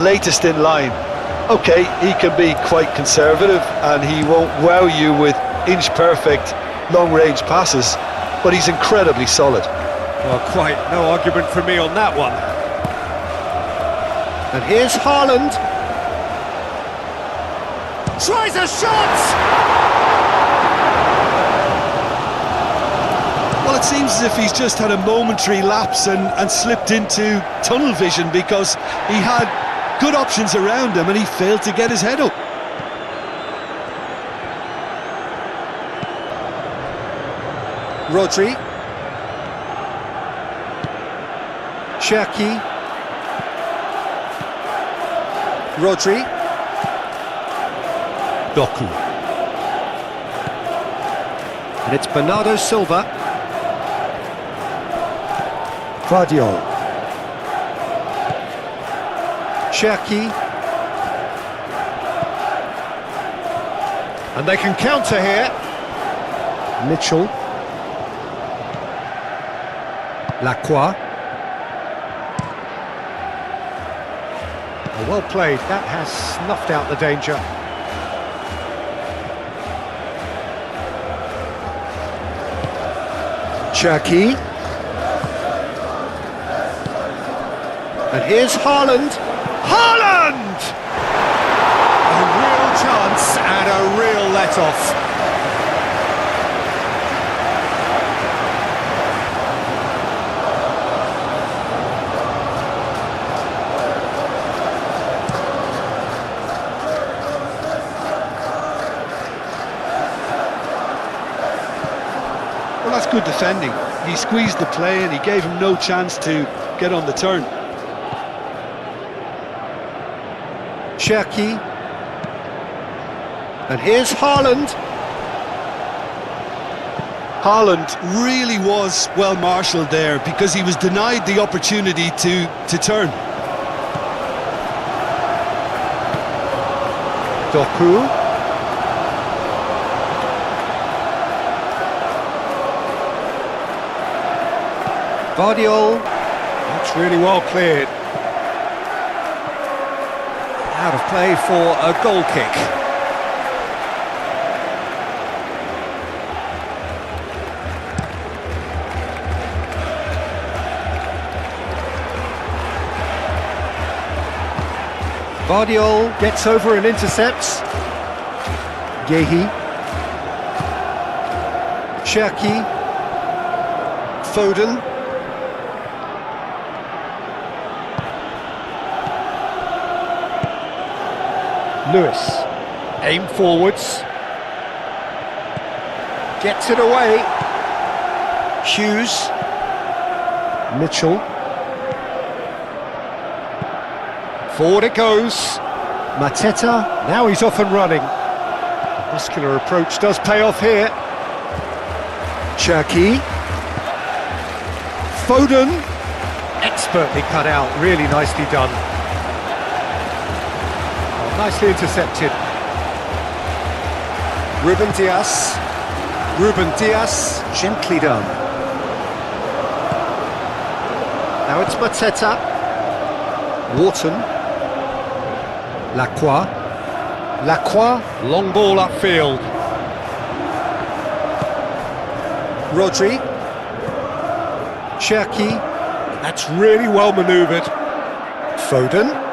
latest in line. Okay, he can be quite conservative and he won't wow you with inch-perfect long-range passes, but he's incredibly solid. Well, quite no argument from me on that one. And here's Haaland. Tries a shot! Well, it seems as if he's just had a momentary lapse and slipped into tunnel vision, because he had good options around him and he failed to get his head up. Rodri. Cherki. Rodri. Doku. And it's Bernardo Silva. Guardiola. Cherki. And they can counter here. Mitchell. Lacroix. Oh, well played, that has snuffed out the danger. Cherki. And here's Haaland. Haaland! A real chance and a real let-off. Well, that's good defending. He squeezed the play and he gave him no chance to get on the turn. Cherki. And here's Haaland. Haaland really was well marshalled there because he was denied the opportunity to turn. Doku. Guardiola. That's really well cleared. Out of play for a goal kick. Guardiola gets over and intercepts. Gehi. Cherki. Foden. Lewis, aim forwards, gets it away. Hughes, Mitchell, forward it goes. Mateta, now he's off and running. Muscular approach does pay off here. Cherki, Foden, expertly cut out, really nicely done. Nicely intercepted. Ruben Dias. Ruben Dias, gently done. Now it's Mateta. Wharton. Lacroix. Lacroix, long ball upfield. Rodri. Cherki. That's really well manoeuvred. Foden.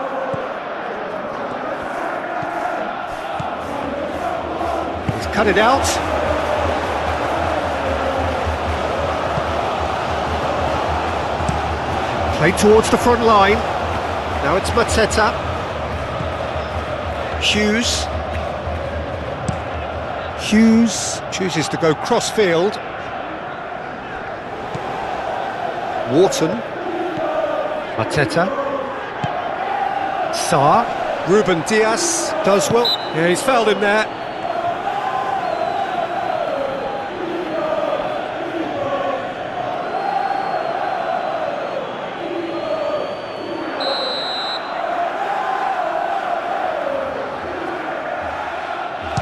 Cut it out. Play towards the front line. Now it's Mateta. Hughes. Hughes chooses to go cross-field. Wharton. Mateta. Sarr. Ruben Dias does well. Yeah, he's fouled him there.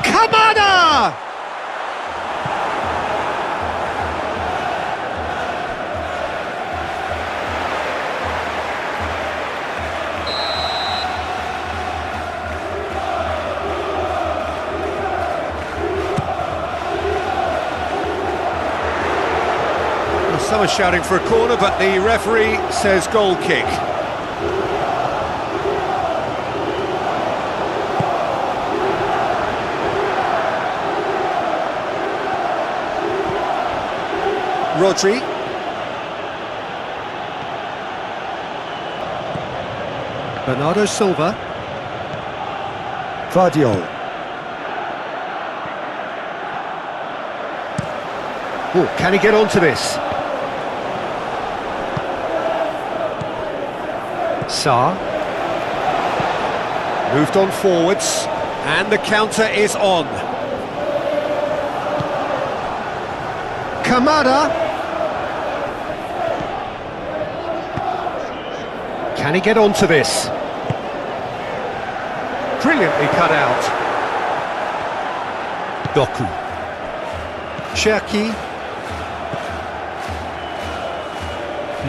Kamada! was shouting for a corner, but the referee says goal kick. Rodri. Bernardo Silva. Vardiol. Oh, can he get onto this? Sarr. Moved on forwards, and the counter is on. Kamada. Can he get onto this? Brilliantly cut out. Doku. Cherki.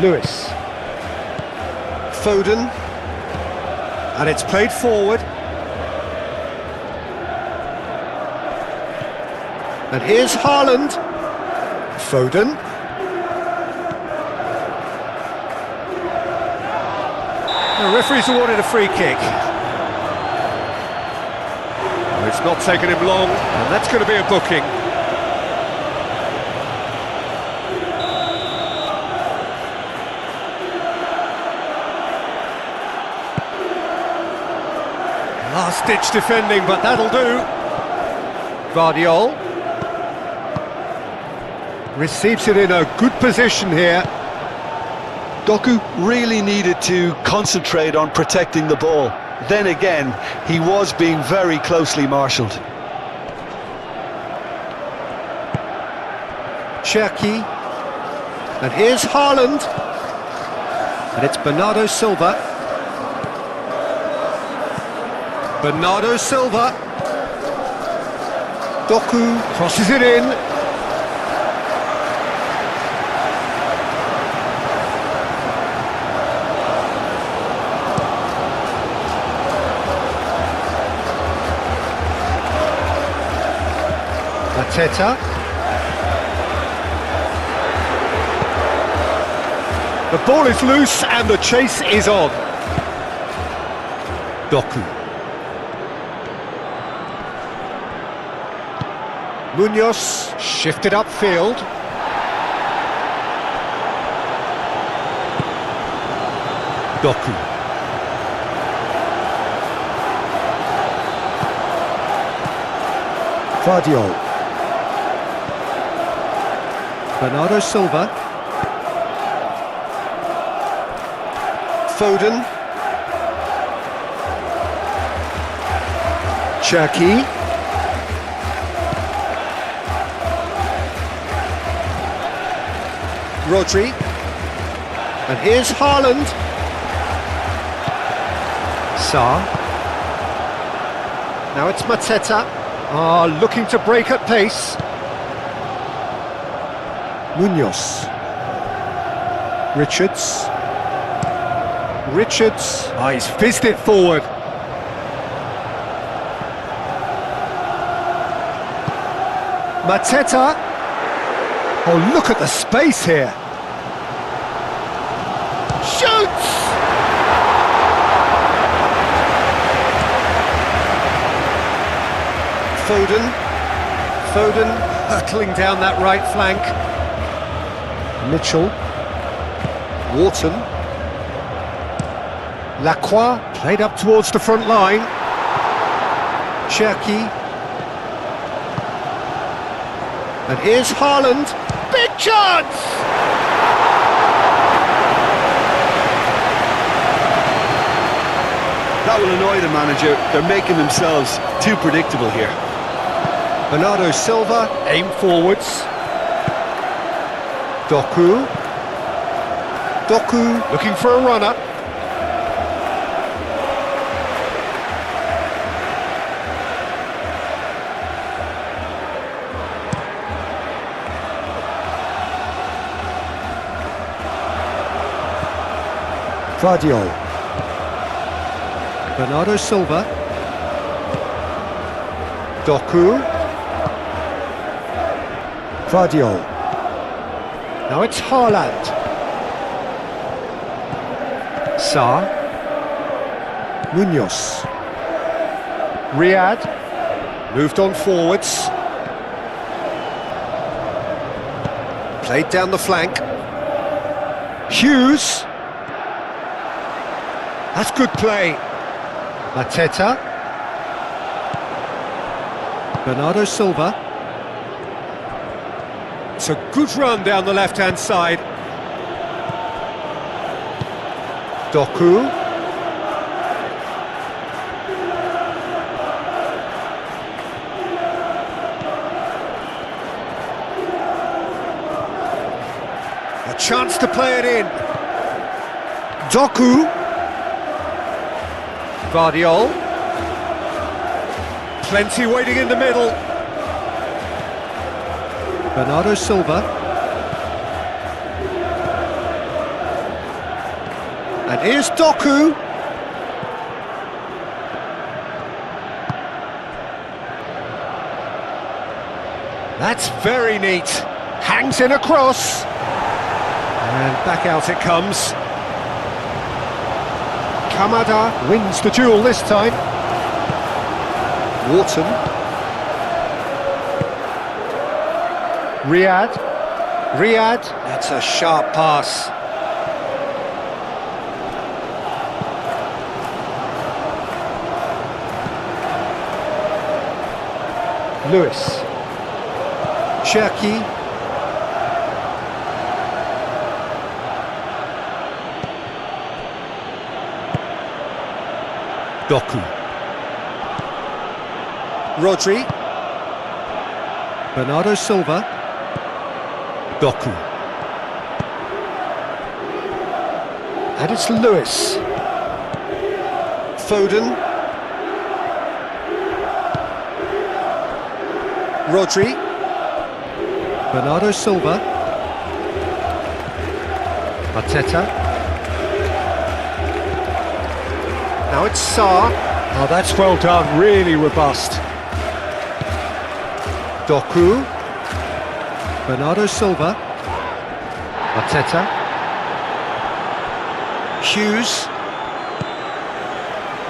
Lewis. Foden. And it's played forward. And here's Haaland. Foden. The referee's awarded a free kick. It's not taken him long, and that's going to be a booking. Last-ditch defending, but that'll do. Vardiol. Receives it in a good position here. Doku really needed to concentrate on protecting the ball. Then again, he was being very closely marshalled. Cherki. And here's Haaland. And it's Bernardo Silva. Bernardo Silva. Doku crosses it in. Mateta. The ball is loose and the chase is on. Doku. Munoz shifted upfield. Doku. Vardiol. Bernardo Silva. Foden. Cherki. Rodri. And here's Haaland. Sarr. Now it's Mateta. Looking to break at pace. Munoz. Richards. He's fizzed it forward. Mateta. Oh, look at the space here. Shoots! Foden hurtling down that right flank. Mitchell. Wharton. Lacroix played up towards the front line. Cherki. And here's Haaland. Big chance! That will annoy the manager. They're making themselves too predictable here. Bernardo Silva, aim forwards. Doku. Looking for a runner. Vardiol. Bernardo Silva. Doku. Vardiol. Now it's Haaland. Sarr. Munoz. Riyad. Moved on forwards. Played down the flank. Hughes. That's good play. Mateta. Bernardo Silva. It's a good run down the left-hand side. Doku. A chance to play it in. Doku. Guardiol. Plenty waiting in the middle. Bernardo Silva. And here's Doku. That's very neat. Hangs in a cross. And back out it comes. Kamada wins the duel this time. Wharton. Riyad. That's a sharp pass. Lewis. Cherki. Doku. Rodri. Bernardo Silva. Doku. And it's Lewis. Foden. Rodri. Bernardo Silva. Mateta. Now it's Sarr. Oh, that's well done, really robust. Doku. Bernardo Silva. Mateta. Hughes.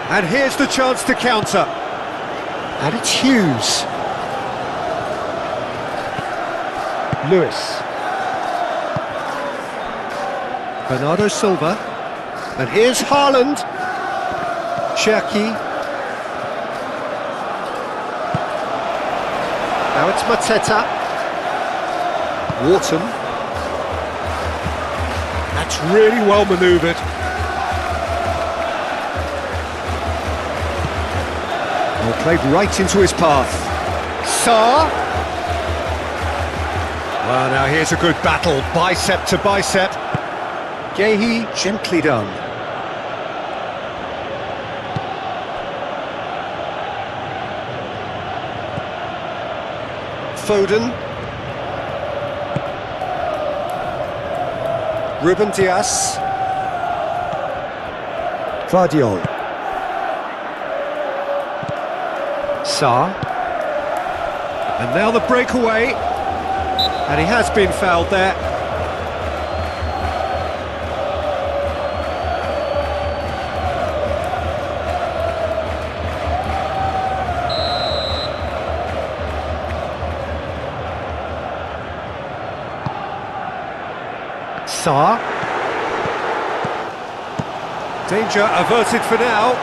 And here's the chance to counter. And it's Hughes. Lewis. Bernardo Silva. And here's Haaland. Cherki. Now it's Mateta. Wharton. That's really well manoeuvred. Well, played right into his path. Sarr. Well, now here's a good battle, bicep to bicep. Gehi, gently done. Foden. Ruben Dias. Guardiol. Sarr. And now the breakaway. And he has been fouled there. Sarr. Danger averted for now.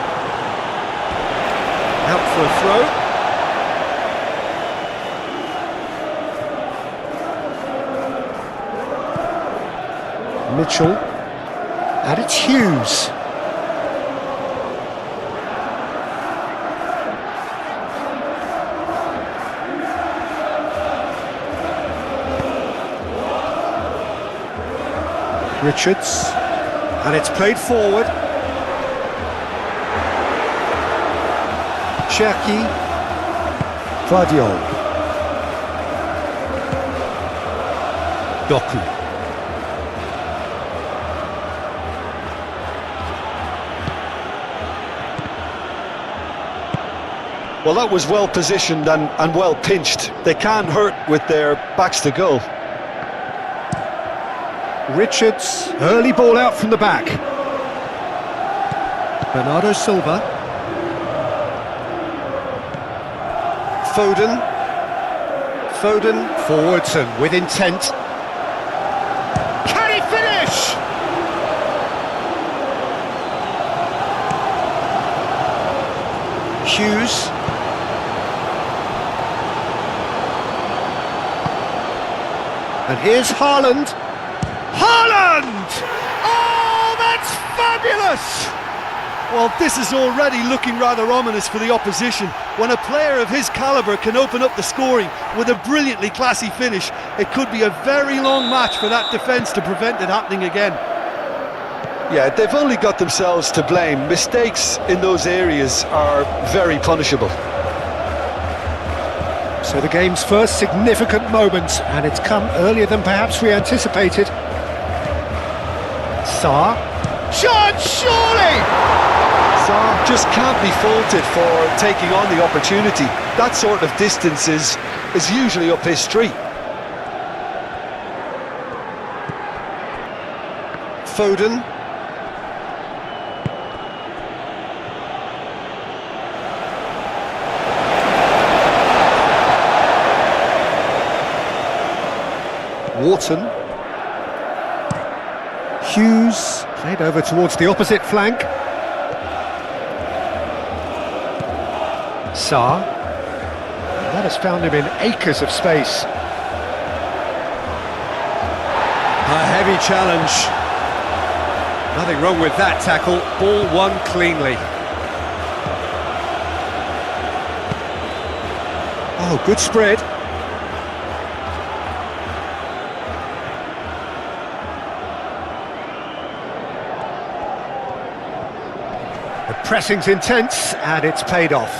Out for a throw. Mitchell. And it's Hughes. Richards, and it's played forward. Cherki. Guardiol. Doku. Well, that was well positioned and well pinched. They can't hurt with their backs to goal. Richards, early ball out from the back. Bernardo Silva. Foden. Forwards and with intent. Can he finish? Hughes. And here's Haaland. Haaland! Oh, that's fabulous! Well, this is already looking rather ominous for the opposition. When a player of his calibre can open up the scoring with a brilliantly classy finish, it could be a very long match for that defence to prevent it happening again. Yeah, they've only got themselves to blame. Mistakes in those areas are very punishable. So the game's first significant moment, and it's come earlier than perhaps we anticipated. Sarr. Chance, surely! Sarr just can't be faulted for taking on the opportunity. That sort of distance is usually up his street. Foden. Wharton. Hughes, played over towards the opposite flank. Sarr. That has found him in acres of space. A heavy challenge. Nothing wrong with that tackle. Ball won cleanly. Oh, good spread. The pressing's intense, and it's paid off.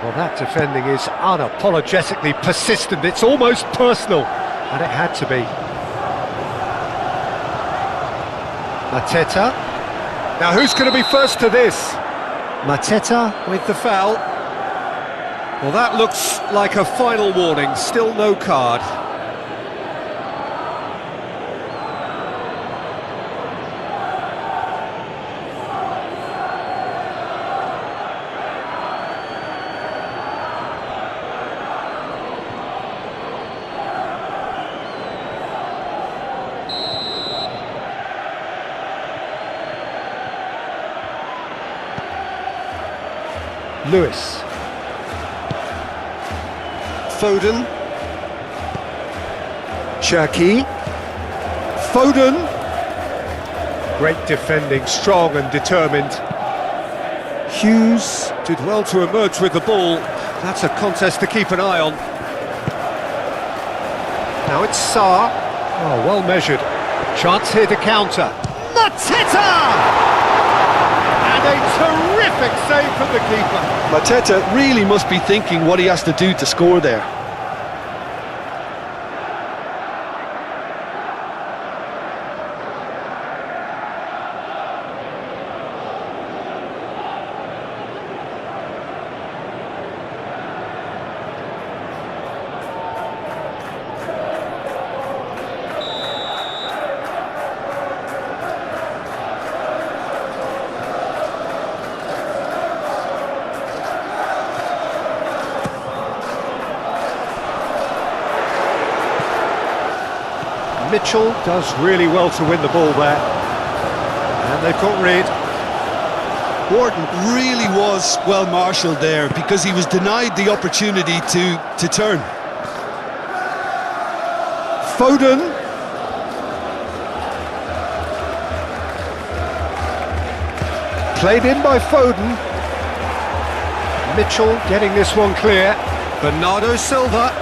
Well, that defending is unapologetically persistent. It's almost personal, and it had to be. Mateta. Now, who's going to be first to this? Mateta with the foul. Well, that looks like a final warning. Still no card. Lewis. Foden. Cherki. Foden. Great defending, strong and determined. Hughes did well to emerge with the ball. That's a contest to keep an eye on. Now it's Sarr. Oh, well measured. Chance here to counter. Mateta! And a terrific save from the keeper. Mateta really must be thinking what he has to do to score there. Mitchell does really well to win the ball there. And they've got rid. Wharton really was well marshalled there because he was denied the opportunity to turn. Foden. Played in by Foden. Mitchell getting this one clear. Bernardo Silva.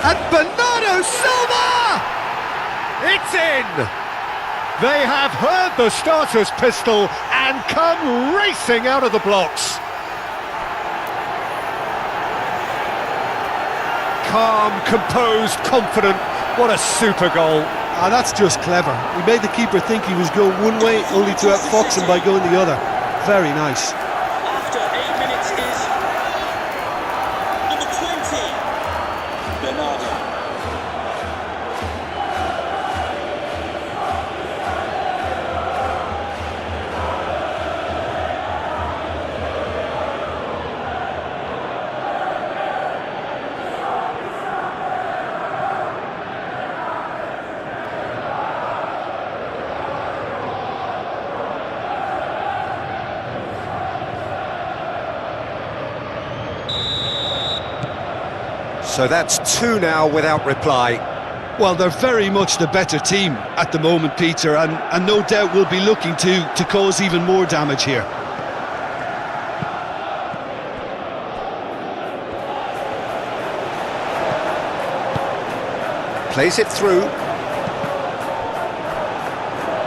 And Bernardo Silva! It's in! They have heard the starter's pistol and come racing out of the blocks. Calm, composed, confident. What a super goal. Ah, that's just clever. He made the keeper think he was going one way, only to outfox him by going the other. Very nice. After 8 minutes is number 20, Bernardo. So that's two now without reply. Well, they're very much the better team at the moment, Peter, and no doubt will be looking to cause even more damage here. Plays it through.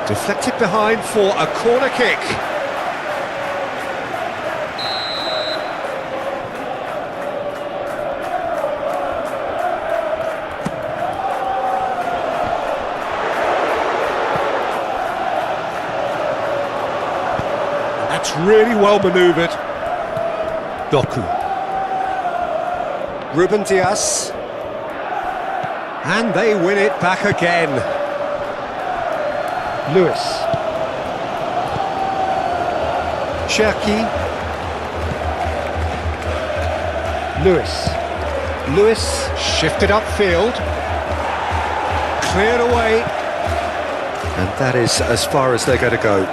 Deflected behind for a corner kick. That's really well manoeuvred. Doku. Ruben Dias. And they win it back again. Lewis. Cherki. Lewis. Lewis shifted upfield. Cleared away. And that is as far as they're going to go.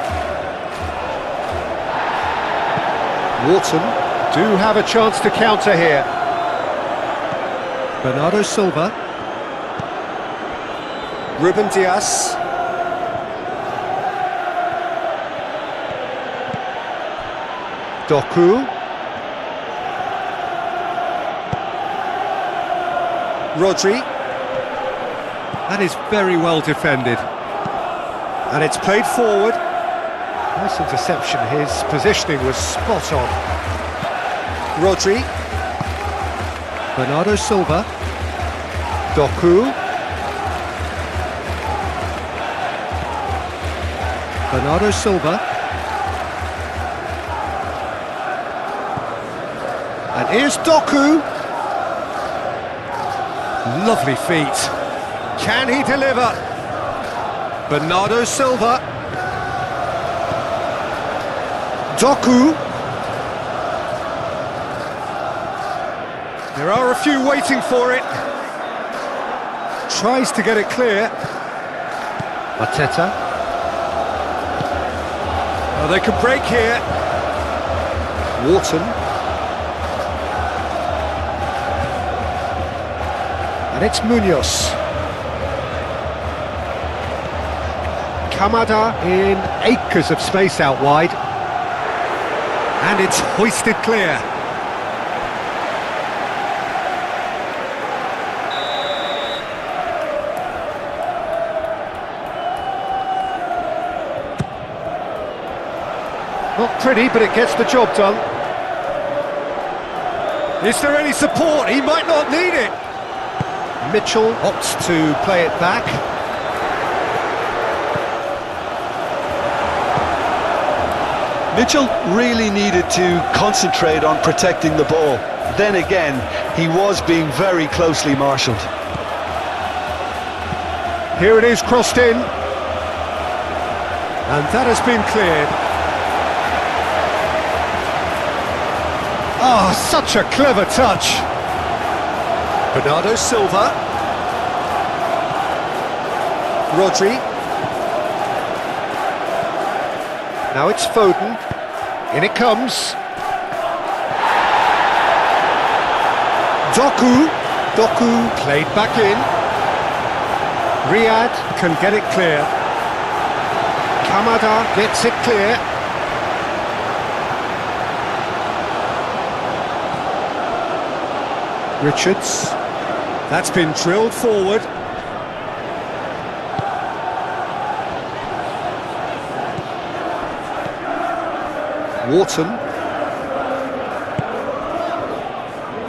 Wharton do have a chance to counter here. Bernardo Silva. Ruben Dias. Doku. Rodri. That is very well defended. And it's played forward. Nice interception, his positioning was spot on. Rodri. Bernardo Silva. Doku. Bernardo Silva. And here's Doku. Lovely feet. Can he deliver? Bernardo Silva. Doku. There are a few waiting for it. Tries to get it clear. Arteta. Oh, they could break here. Wharton. And it's Munoz. Kamada in acres of space out wide. And it's hoisted clear. Not pretty, but it gets the job done. Is there any support? He might not need it. Mitchell opts to play it back. Mitchell really needed to concentrate on protecting the ball. Then again, he was being very closely marshalled. Here it is, crossed in. And that has been cleared. Ah, such a clever touch. Bernardo Silva. Rodri. Now it's Foden. In it comes. Doku. Doku played back in. Riyad can get it clear. Kamada gets it clear. Richards. That's been drilled forward. Wharton.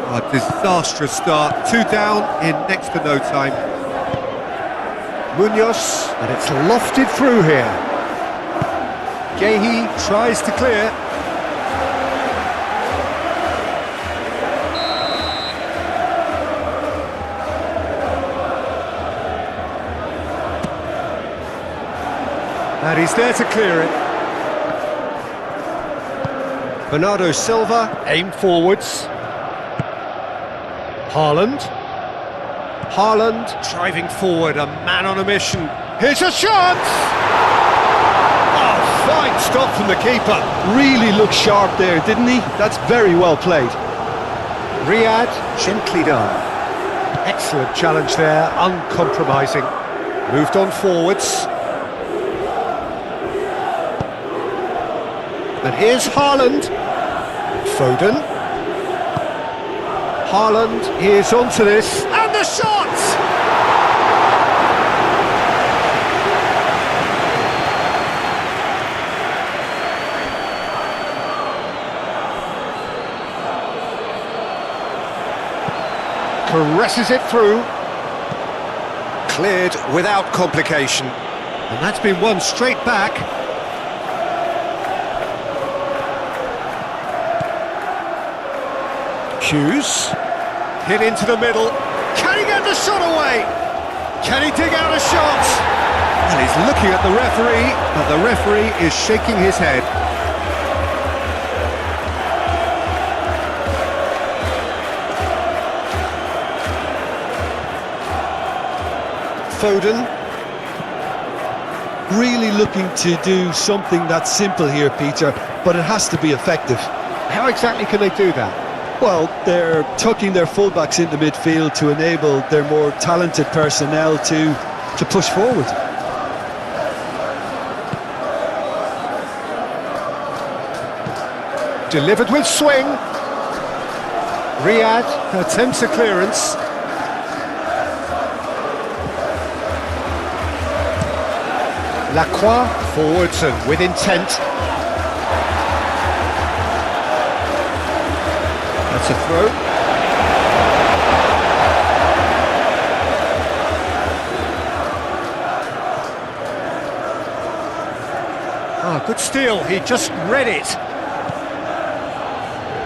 A disastrous start. 2 down in next to no time. Munoz, and it's lofted through here. Gehi tries to clear. And he's there to clear it. Bernardo Silva, aimed forwards. Haaland. Haaland driving forward, a man on a mission. Here's a chance! Oh, fine stop from the keeper. Really looked sharp there, didn't he? That's very well played. Riyad, gently done. Excellent challenge there, uncompromising. Moved on forwards. And here's Haaland. Foden. Haaland is onto this. And the shot! Caresses it through. Cleared without complication. And that's been won straight back. Hughes. Hit into the middle. Can he get the shot away? Can he dig out a shot? And he's looking at the referee, but the referee is shaking his head. Foden. Really looking to do something that's simple here, Peter, but it has to be effective. How exactly can they do that? Well, they're tucking their fullbacks into midfield to enable their more talented personnel to push forward. Delivered with swing. Riyad attempts a clearance. Lacroix forwards and with intent. That's a throw. Ah, good steal, he just read it.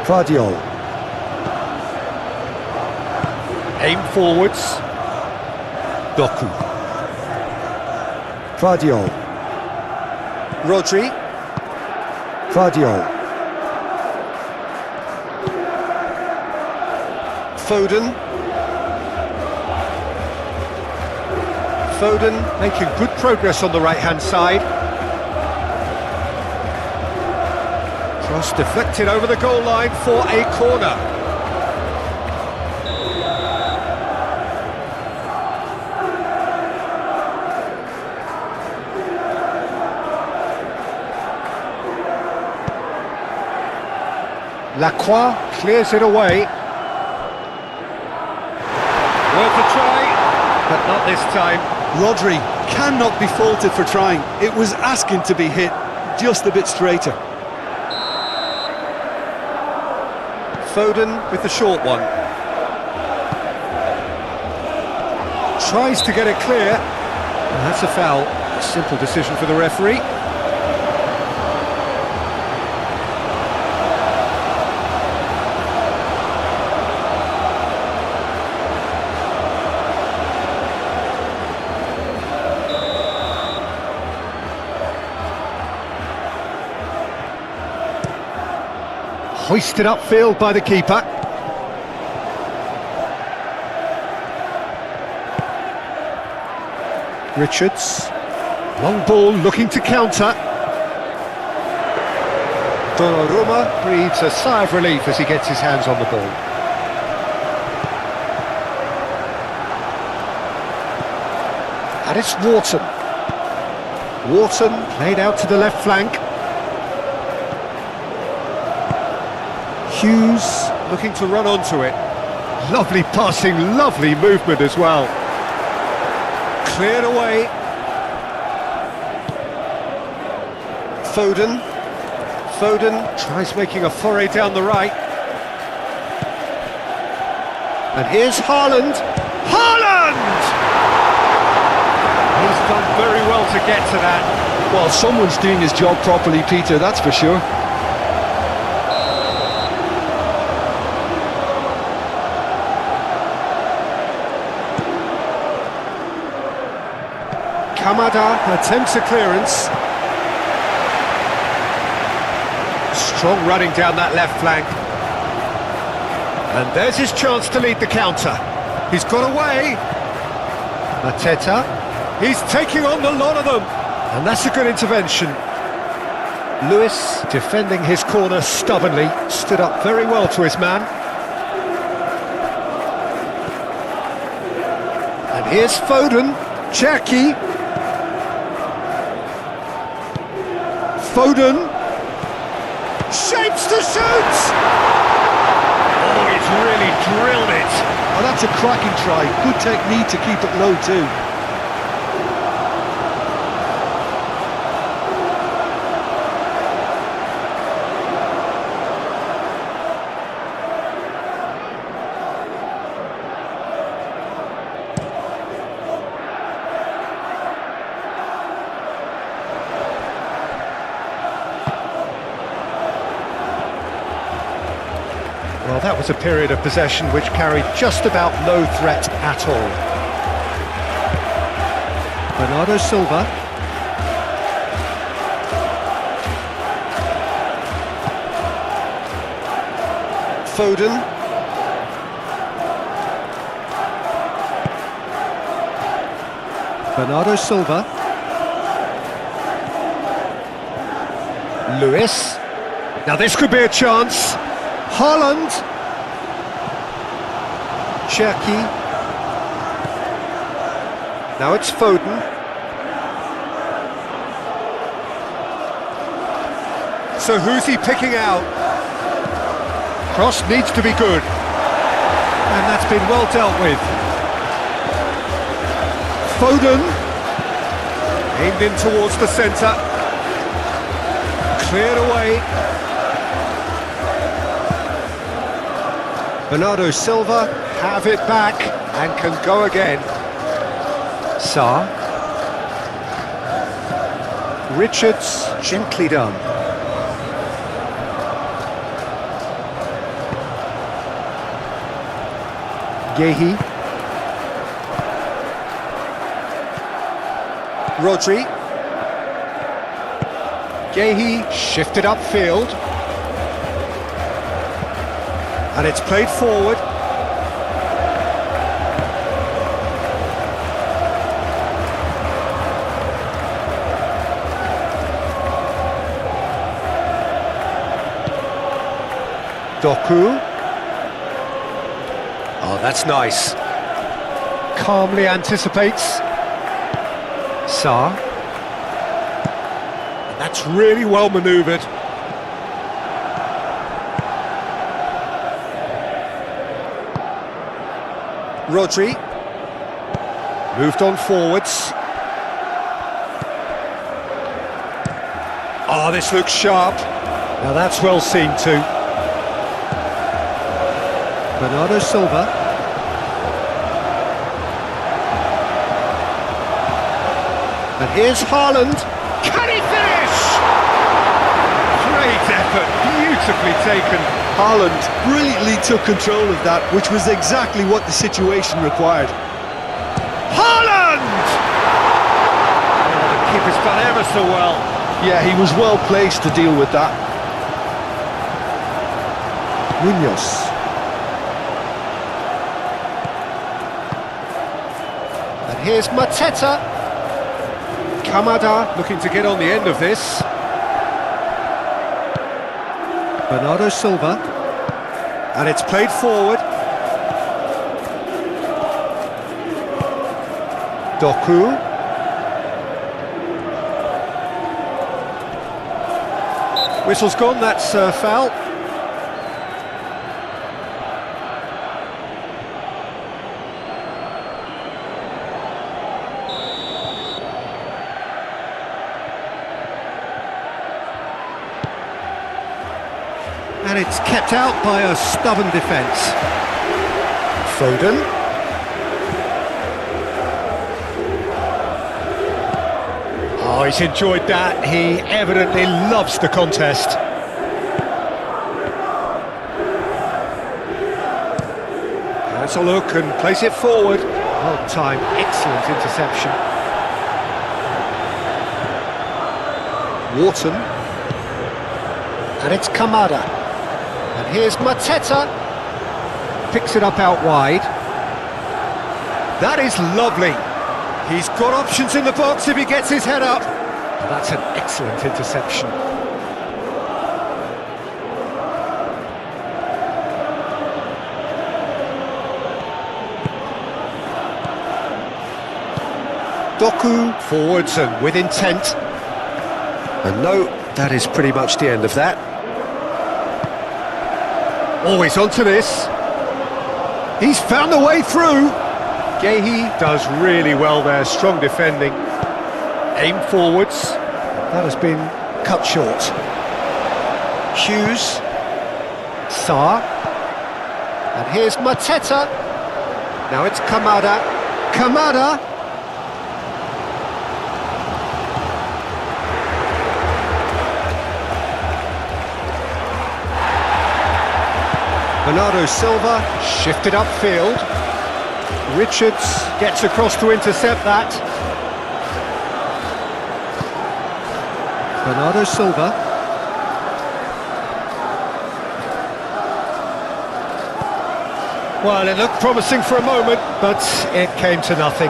Guardiol. Aim forwards. Doku. Guardiol. Rodri. Guardiol. Foden. Foden making good progress on the right-hand side. Cross deflected over the goal line for a corner. Lacroix clears it away. Worth a try, but not this time. Rodri cannot be faulted for trying. It was asking to be hit just a bit straighter. Foden with the short one. Tries to get it clear. And that's a foul. A simple decision for the referee. Hoisted upfield by the keeper. Richards. Long ball looking to counter. Donnarumma breathes a sigh of relief as he gets his hands on the ball. And it's Wharton. Wharton played out to the left flank. Hughes looking to run onto it. Lovely passing, lovely movement as well. Cleared away. Foden. Foden tries making a foray down the right. And here's Haaland. Haaland! He's done very well to get to that. Well, someone's doing his job properly, Peter, that's for sure. Kamada attempts a clearance. Strong running down that left flank. And there's his chance to lead the counter. He's got away. Mateta. He's taking on the lot of them. And that's a good intervention. Lewis, defending his corner stubbornly, stood up very well to his man. Here's Foden, Cherki. Foden. Shapes to shoot! Oh, he's really drilled it. Oh, that's a cracking try. Good technique to keep it low too. Well, that was a period of possession which carried just about no threat at all. Bernardo Silva. Foden. Bernardo Silva. Lewis. Now this could be a chance. Haaland. Cherki. Now it's Foden. So who's he picking out? Cross needs to be good. And that's been well dealt with. Foden. Aimed in towards the centre. Cleared away. Bernardo Silva have it back and can go again. Sarr. Richards, gently done. Gehi. Rodri. Gehi shifted upfield. And it's played forward. Doku. Oh, that's nice. Calmly anticipates. Sarr. And that's really well manoeuvred. Rodri. Moved on forwards. Oh, this looks sharp. Now that's well seen too. Bernardo Silva. And here's Haaland. Can he finish? Great effort, beautifully taken. Haaland brilliantly took control of that, which was exactly what the situation required. Haaland! Oh, the keeper's done ever so well. Yeah, he was well placed to deal with that. Munoz. And here's Mateta. Kamada looking to get on the end of this. Bernardo Silva. And it's played forward. Doku. Whistle's gone, that's foul. And it's kept out by a stubborn defence. Foden. Oh, he's enjoyed that. He evidently loves the contest. Let's a look and place it forward. Well timed, excellent interception. Wharton. And it's Kamada. And here's Mateta. Picks it up out wide. That is lovely. He's got options in the box if he gets his head up. That's an excellent interception. Doku forwards and with intent. And no, that is pretty much the end of that. Always onto this. He's found the way through. Gehi does really well there, strong defending. Aim forwards. That has been cut short. Hughes. Sarr. And here's Mateta. Now it's Kamada. Kamada. Bernardo Silva shifted upfield. Richards gets across to intercept that. Bernardo Silva. Well, it looked promising for a moment, but it came to nothing.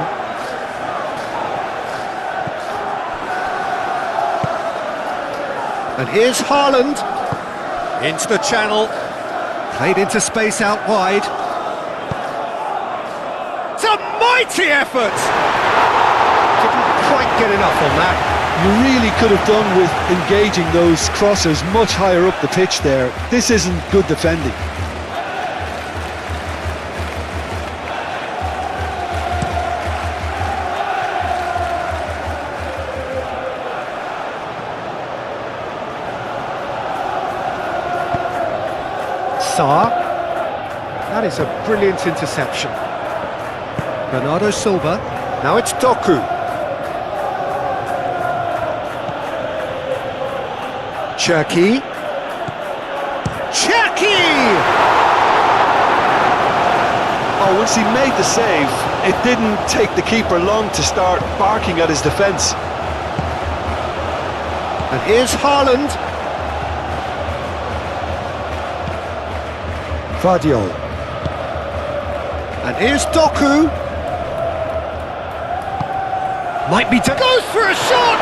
And here's Haaland. Into the channel. Played into space out wide. It's a mighty effort! Didn't quite get enough on that. You really could have done with engaging those crossers much higher up the pitch there. This isn't good defending. Sarr. That is a brilliant interception. Bernardo Silva. Now it's Doku. Cherki. Cherki! Oh, once he made the save, it didn't take the keeper long to start barking at his defence. And here's Haaland. Vardio. And here's Doku. Might be goes for a shot!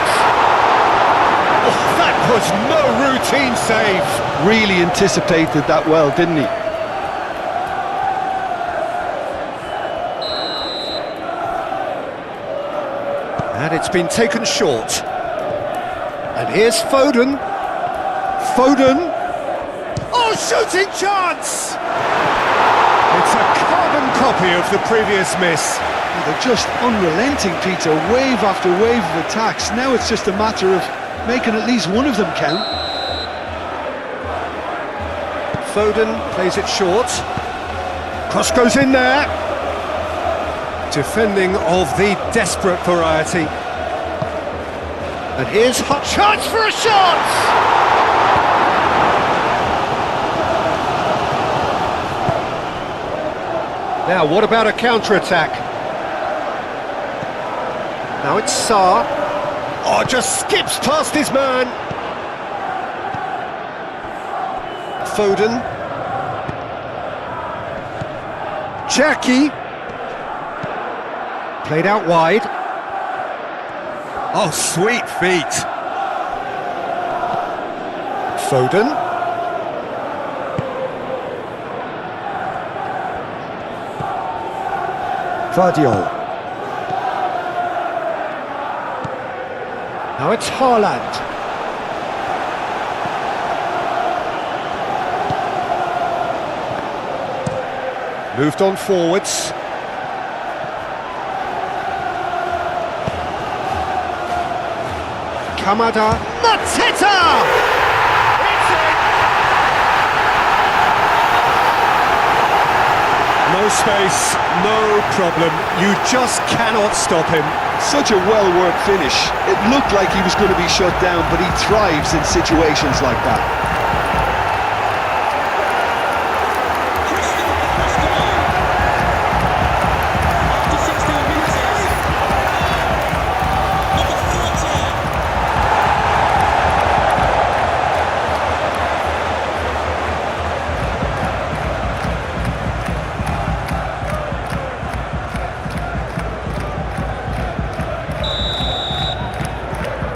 Oh, that was no routine save. Really anticipated that well, didn't he? And it's been taken short. And here's Foden. Foden. Oh, shooting chance! It's a carbon copy of the previous miss. They're just unrelenting, Peter. Wave after wave of attacks. Now it's just a matter of making at least one of them count. Foden plays it short. Cross goes in there. Defending of the desperate variety. And here's hot chance for a shot! Now, what about a counter-attack? Now it's Sarr. Oh, just skips past his man. Foden. Cherki. Played out wide. Oh, sweet feet. Foden. Vardio. Now it's Haaland. Moved on forwards. Kamada. Mateta! It's it! No space, no problem. You just cannot stop him. Such a well-worked finish. It looked like he was going to be shut down, but he thrives in situations like that. After 16 minutes, number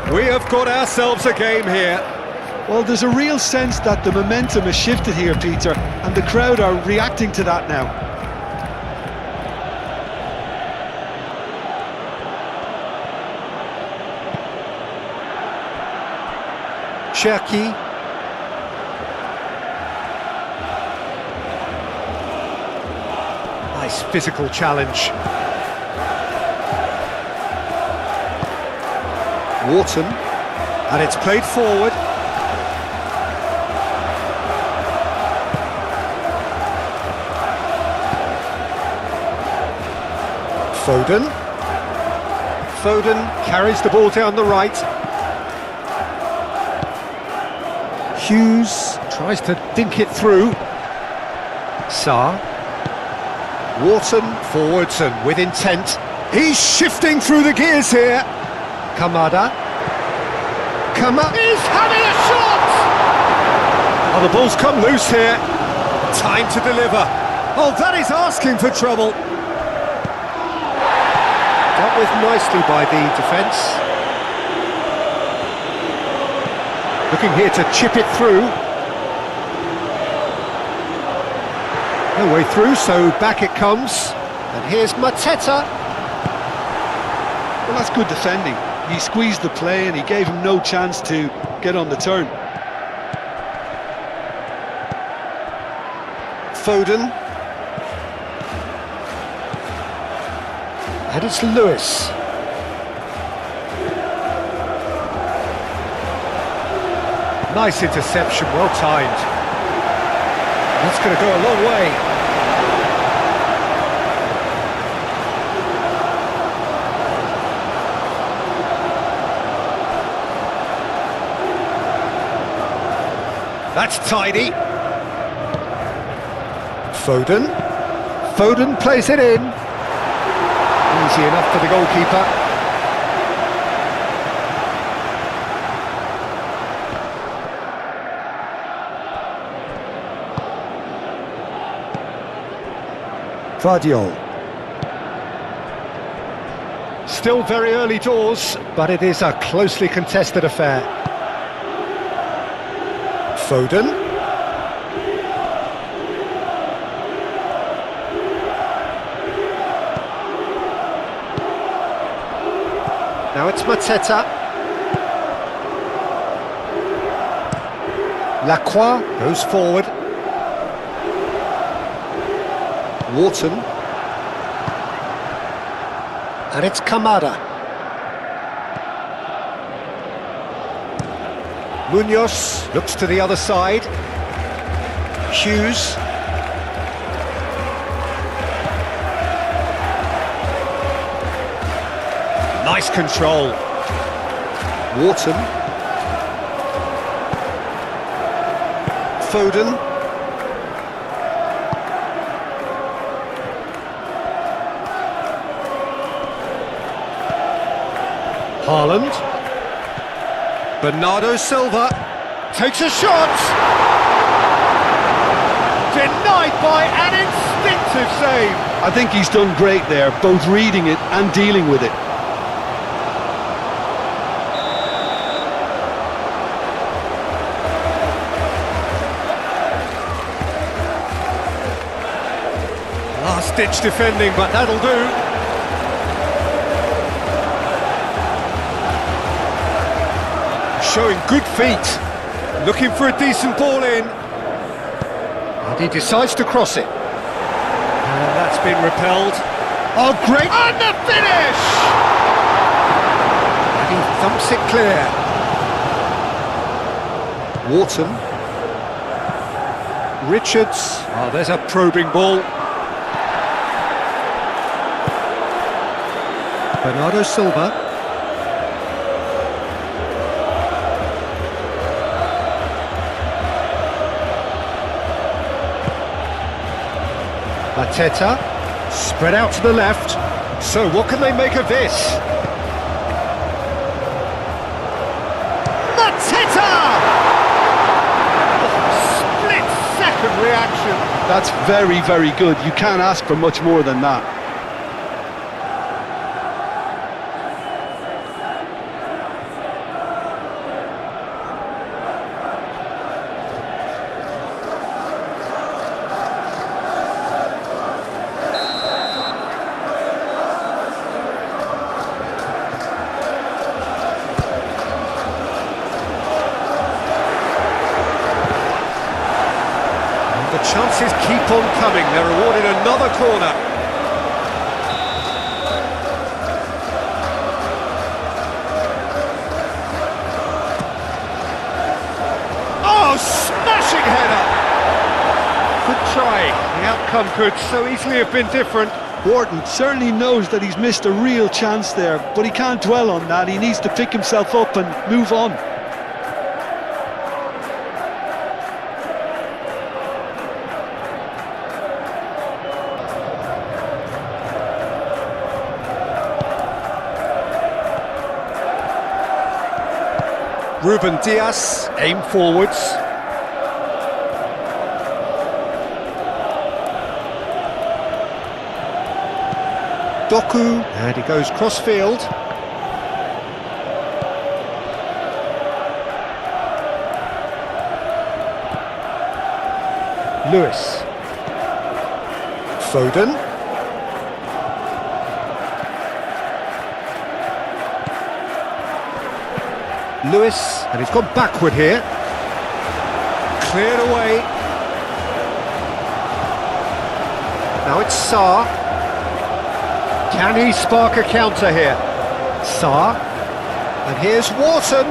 14. We have got ourselves a game here. Well, there's a real sense that the momentum has shifted here, Peter, and the crowd are reacting to that now. Cherki. Nice physical challenge. Wharton, and it's played forward. Foden carries the ball down the right. Hughes tries to dink it through. Sarr. Wharton forwards and with intent. He's shifting through the gears here. Kamada. He's having a shot! Oh, the ball's come loose here. Time to deliver. Oh, that is asking for trouble. Dealt with nicely by the defence. Looking here to chip it through. No way through, so back it comes. And here's Mateta. Well, that's good defending. He squeezed the play and he gave him no chance to get on the turn. Foden. And it's Lewis. Nice interception, well timed. That's going to go a long way. That's tidy. Foden plays it in. Easy enough for the goalkeeper. Vardiol. Still very early doors, but it is a closely contested affair. Foden. Now it's Mateta. Lacroix goes forward. Wharton. And it's Kamada. Munoz looks to the other side. Hughes. Nice control. Wharton. Foden. Haaland. Bernardo Silva takes a shot. Denied by an instinctive save. I think he's done great there, both reading it and dealing with it. Last-ditch defending, but that'll do. Showing good feet, looking for a decent ball in, and he decides to cross it. And that's been repelled. Oh, great! And the finish! And he thumps it clear. Wharton. Richards. Oh, there's a probing ball. Bernardo Silva. Mateta, spread out to the left. So what can they make of this? Mateta! Oh, split-second reaction. That's very, very good. You can't ask for much more than that. The chances keep on coming. They're awarded another corner. Oh, smashing header! Good try. The outcome could so easily have been different. Wharton certainly knows that he's missed a real chance there, but he can't dwell on that. He needs to pick himself up and move on. Ruben Dias, aim forwards. Doku, and he goes cross-field. Lewis. Foden. Lewis, and he's gone backward here. Cleared away. Now it's Sarr. Can he spark a counter here? Sarr. And here's Wharton.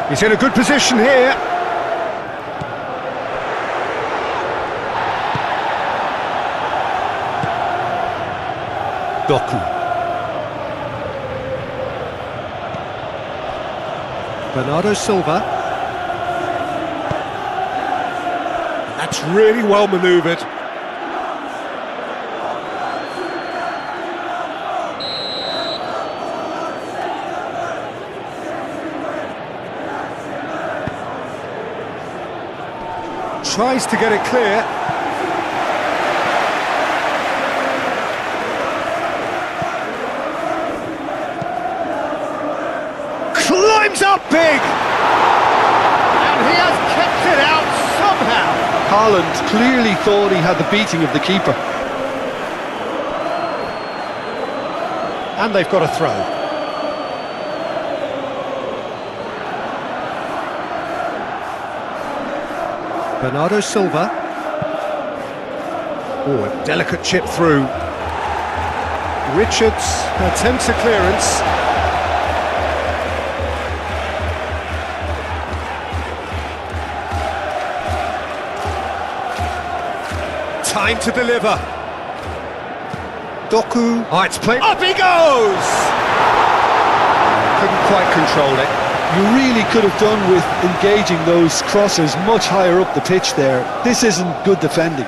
He's in a good position here. Doku. Bernardo Silva. That's really well manoeuvred. Tries to get it clear. Climbs up big! And he has kept it out somehow. Haaland clearly thought he had the beating of the keeper. And they've got a throw. Bernardo Silva. Oh, a delicate chip through. Richards attempts a clearance. Time to deliver. Doku. Oh, it's played. Up he goes! Couldn't quite control it. You really could have done with engaging those crosses much higher up the pitch there. This isn't good defending.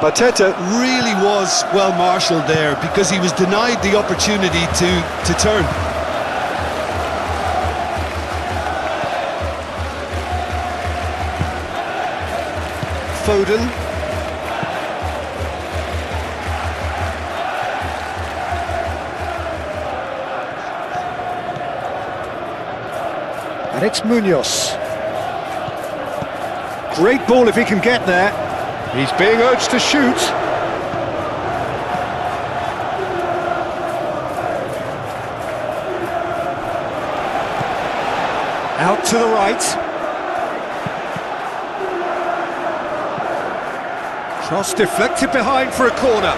Mateta really was well marshalled there because he was denied the opportunity to turn. Foden. And it's Munoz. Great ball if he can get there. He's being urged to shoot. Out to the right. Cross deflected behind for a corner.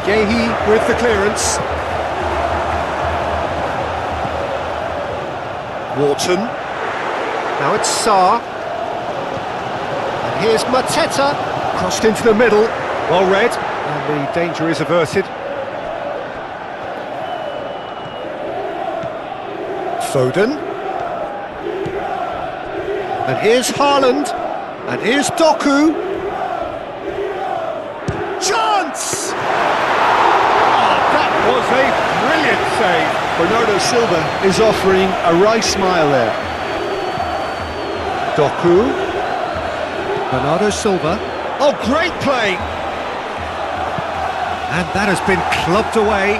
Gehi with the clearance. Wharton. Now it's Sarr. And here's Mateta. Crossed into the middle. Well read. And the danger is averted. Foden. And here's Haaland. And here's Doku. Chance! Oh, that was a brilliant save. Bernardo Silva is offering a right smile there. Doku. Bernardo Silva. Oh, great play! And that has been clubbed away.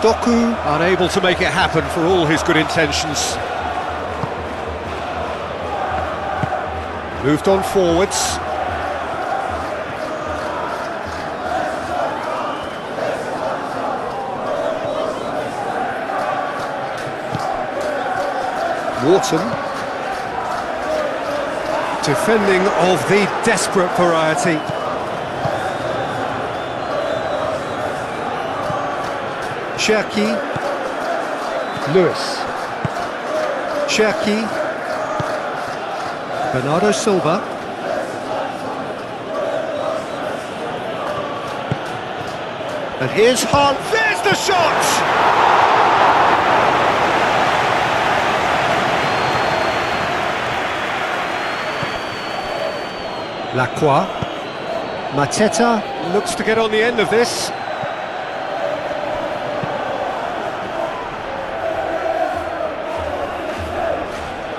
Doku unable to make it happen for all his good intentions. Moved on forwards. Wharton. Defending of the desperate variety. Cherki. Lewis. Cherki. Bernardo Silva. And here's Hunt. There's the shot! Lacroix. Mateta looks to get on the end of this.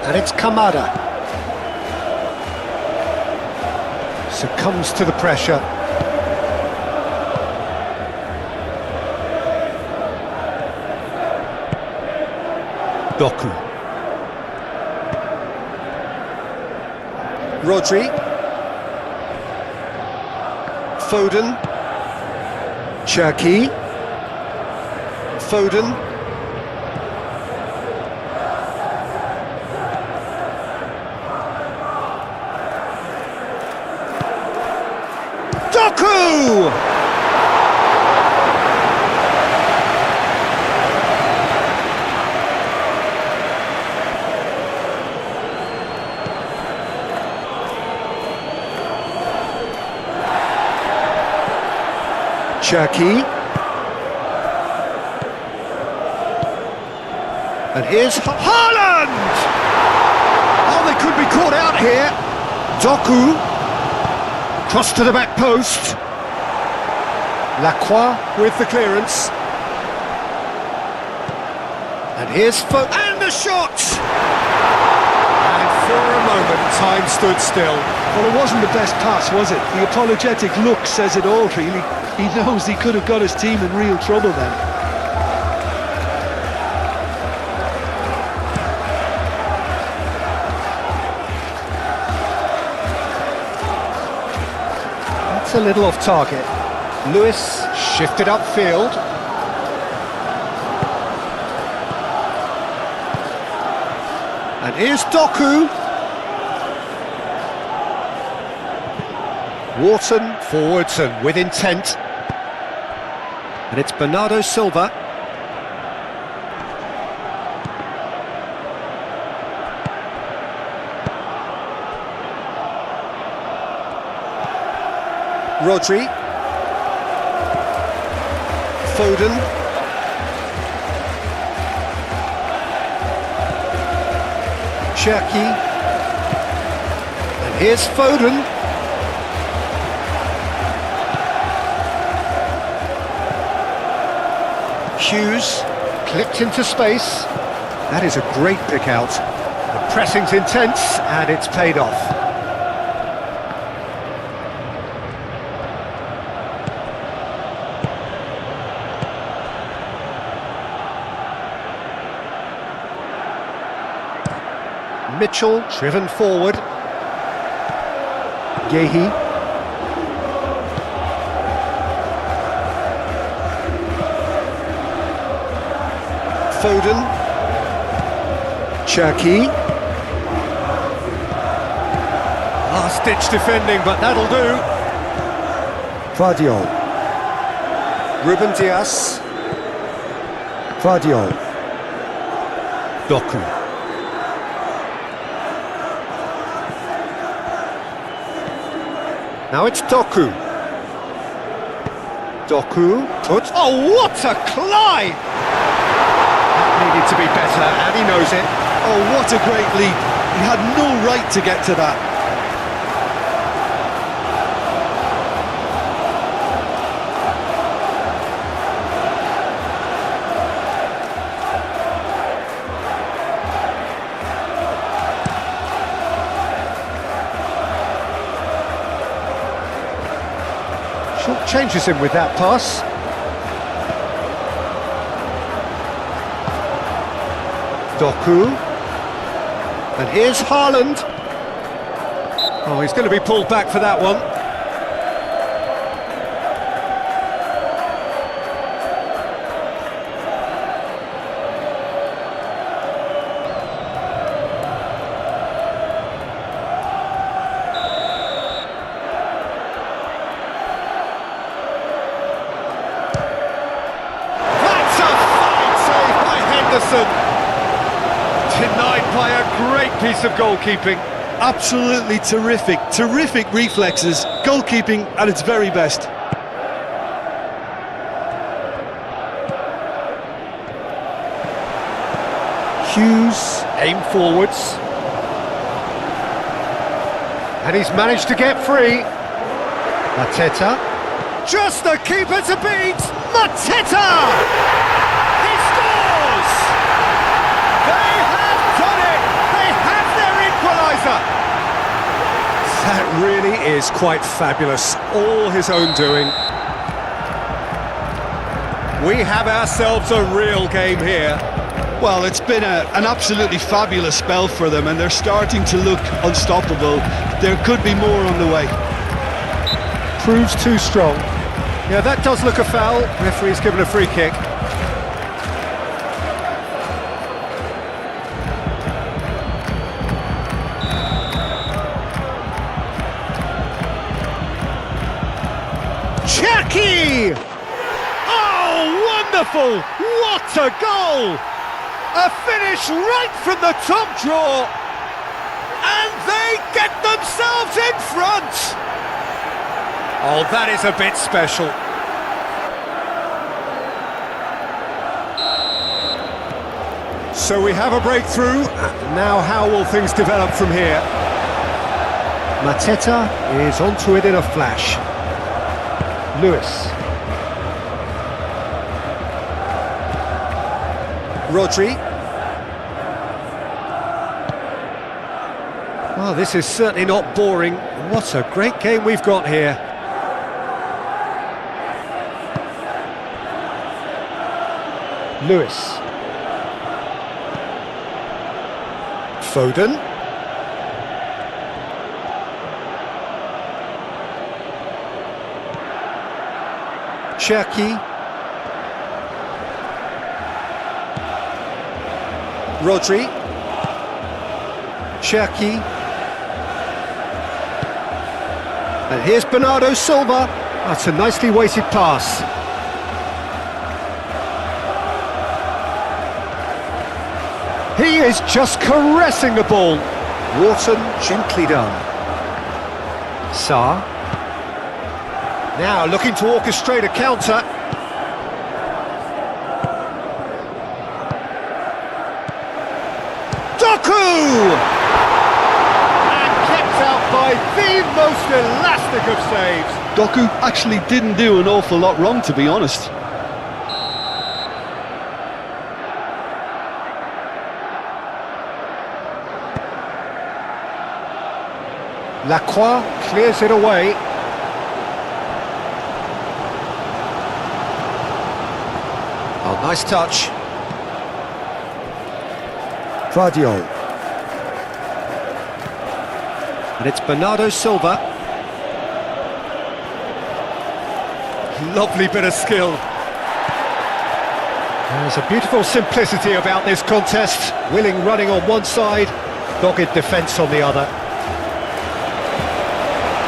And it's Kamada. Succumbs to the pressure. Doku. Rodri. Foden. Cherki. Foden. Doku! Cherki. And here's Haaland! Oh, they could be caught out here. Doku. Cross to the back post. Lacroix with the clearance. And here's Foden. And the shot! And for a moment, time stood still. Well, it wasn't the best pass, was it? The apologetic look says it all, really. He knows he could have got his team in real trouble then. That's a little off target. Lewis shifted upfield. And here's Doku. Wharton forwards and with intent. And it's Bernardo Silva. Rodri. Foden. Cherki. And here's Foden. Hughes clipped into space. That is a great pick out. The pressing's intense and it's paid off. Mitchell driven forward. Yehi. Foden. Cherki. Last-ditch defending, but that'll do. Vardiol. Ruben Dias. Vardiol. Doku. Now it's Doku. Doku puts... Oh, what a climb! That needed to be better, and he knows it. Oh, what a great leap. He had no right to get to that. Changes him with that pass. Doku. And here's Haaland. Oh, he's going to be pulled back for that one. Denied by a great piece of goalkeeping. Absolutely terrific, terrific reflexes, goalkeeping at its very best. Hughes, aim forwards. And he's managed to get free. Mateta. Just the keeper to beat! Mateta! That really is quite fabulous, all his own doing. We have ourselves a real game here. Well, it's been an absolutely fabulous spell for them, and they're starting to look unstoppable. There could be more on the way. Proves too strong. Yeah, that does look a foul. Referee's given a free kick. Cherki! Oh, wonderful! What a goal! A finish right from the top draw! And they get themselves in front! Oh, that is a bit special. So we have a breakthrough. Now how will things develop from here? Mateta is onto it in a flash. Lewis. Rodri. Well, this is certainly not boring. What a great game we've got here. Lewis. Foden. Cherki. Rodri. Cherki. And here's Bernardo Silva. That's a nicely weighted pass. He is just caressing the ball. Wharton gently done. Sarr. Now looking to orchestrate a counter. Doku! And kept out by the most elastic of saves. Doku actually didn't do an awful lot wrong, to be honest. Lacroix clears it away. Oh, nice touch. Vardiol. And it's Bernardo Silva. Lovely bit of skill. There's a beautiful simplicity about this contest. Willing running on one side, dogged defence on the other.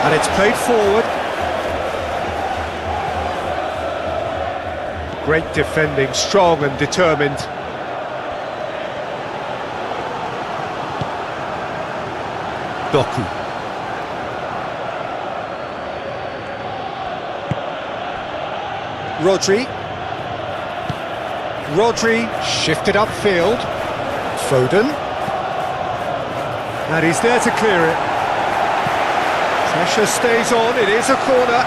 And it's played forward. Great defending, strong and determined. Doku. Rodri. Rodri shifted upfield. Foden. And he's there to clear it. Pressure stays on, it is a corner.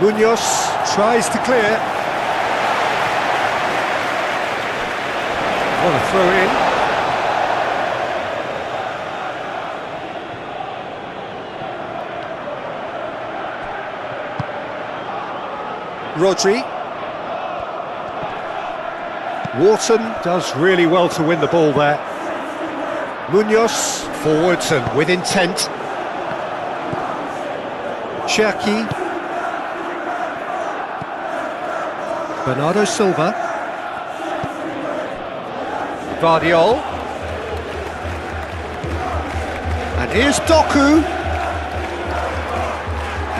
Munoz tries to clear. What a throw in. Rodri. Wharton does really well to win the ball there. Munoz forwards and with intent. Cherki. Bernardo Silva. Vardiol. And here's Doku.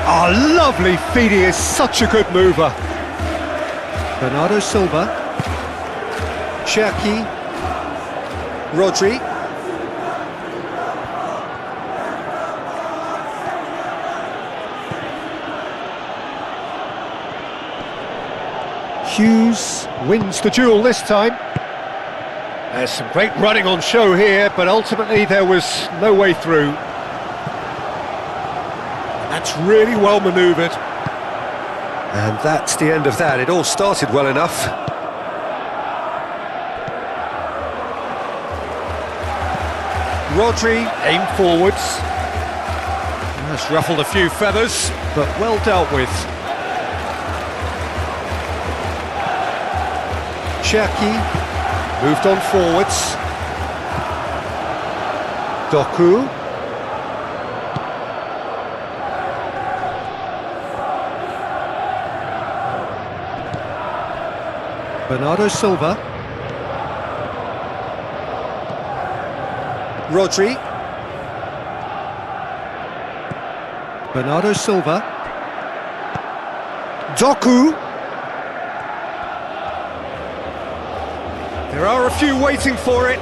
Oh, lovely feed, he is such a good mover. Bernardo Silva. Cherki. Rodri. Hughes wins the duel this time. There's some great running on show here, but ultimately there was no way through. That's really well manoeuvred. And that's the end of that. It all started well enough. Rodri, aim forwards. That's ruffled a few feathers, but well dealt with. Cherki moved on forwards. Doku. Bernardo Silva. Rodri. Bernardo Silva. Doku. There are a few waiting for it.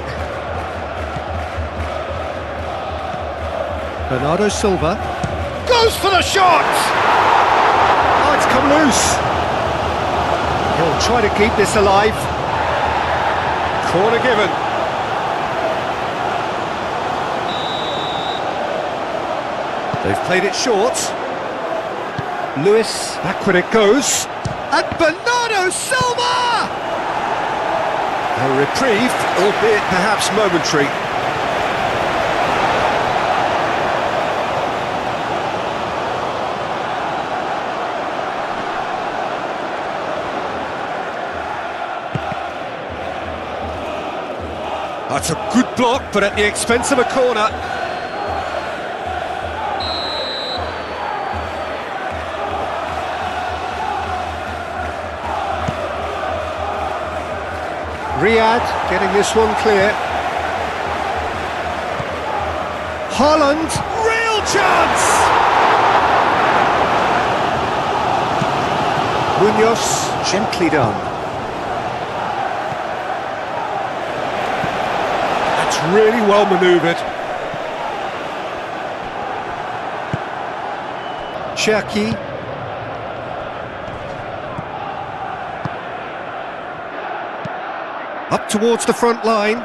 Bernardo Silva goes for the shot! Oh, it's come loose. He'll try to keep this alive. Corner given. They've played it short. Lewis, back when it goes. And Bernardo Silva! A reprieve, albeit perhaps momentary. That's a good block, but at the expense of a corner. Riyad getting this one clear. Haaland, real chance! Munoz, gently done. That's really well manoeuvred. Cherki. Up towards the front line.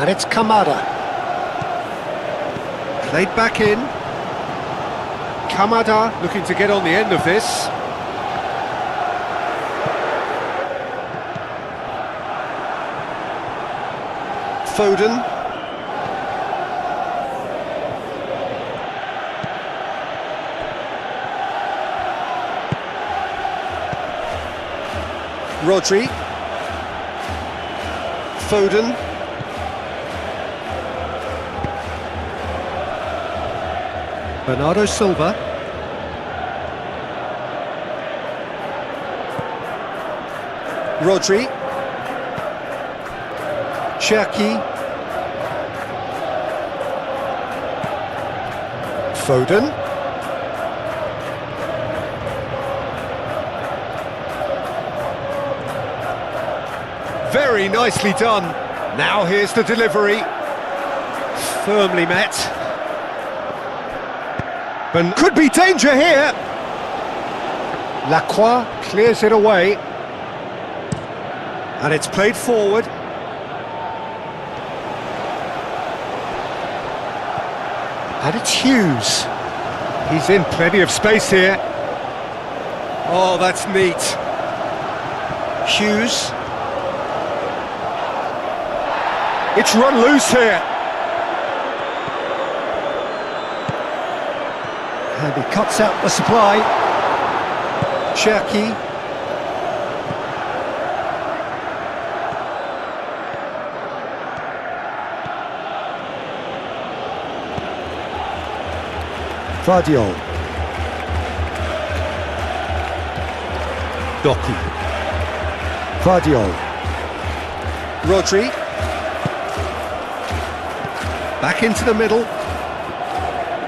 And it's Kamada. Played back in. Kamada looking to get on the end of this. Foden. Rodri. Foden. Bernardo Silva. Rodri. Cherki. Foden. Very nicely done. Now here's the delivery. Firmly met. But could be danger here. Lacroix clears it away. And it's played forward. And it's Hughes. He's in plenty of space here. Oh, that's neat. Hughes. It's run loose here. And he cuts out the supply. Cherki. Vardiol. Doku. Vardiol. Rodri. Back into the middle.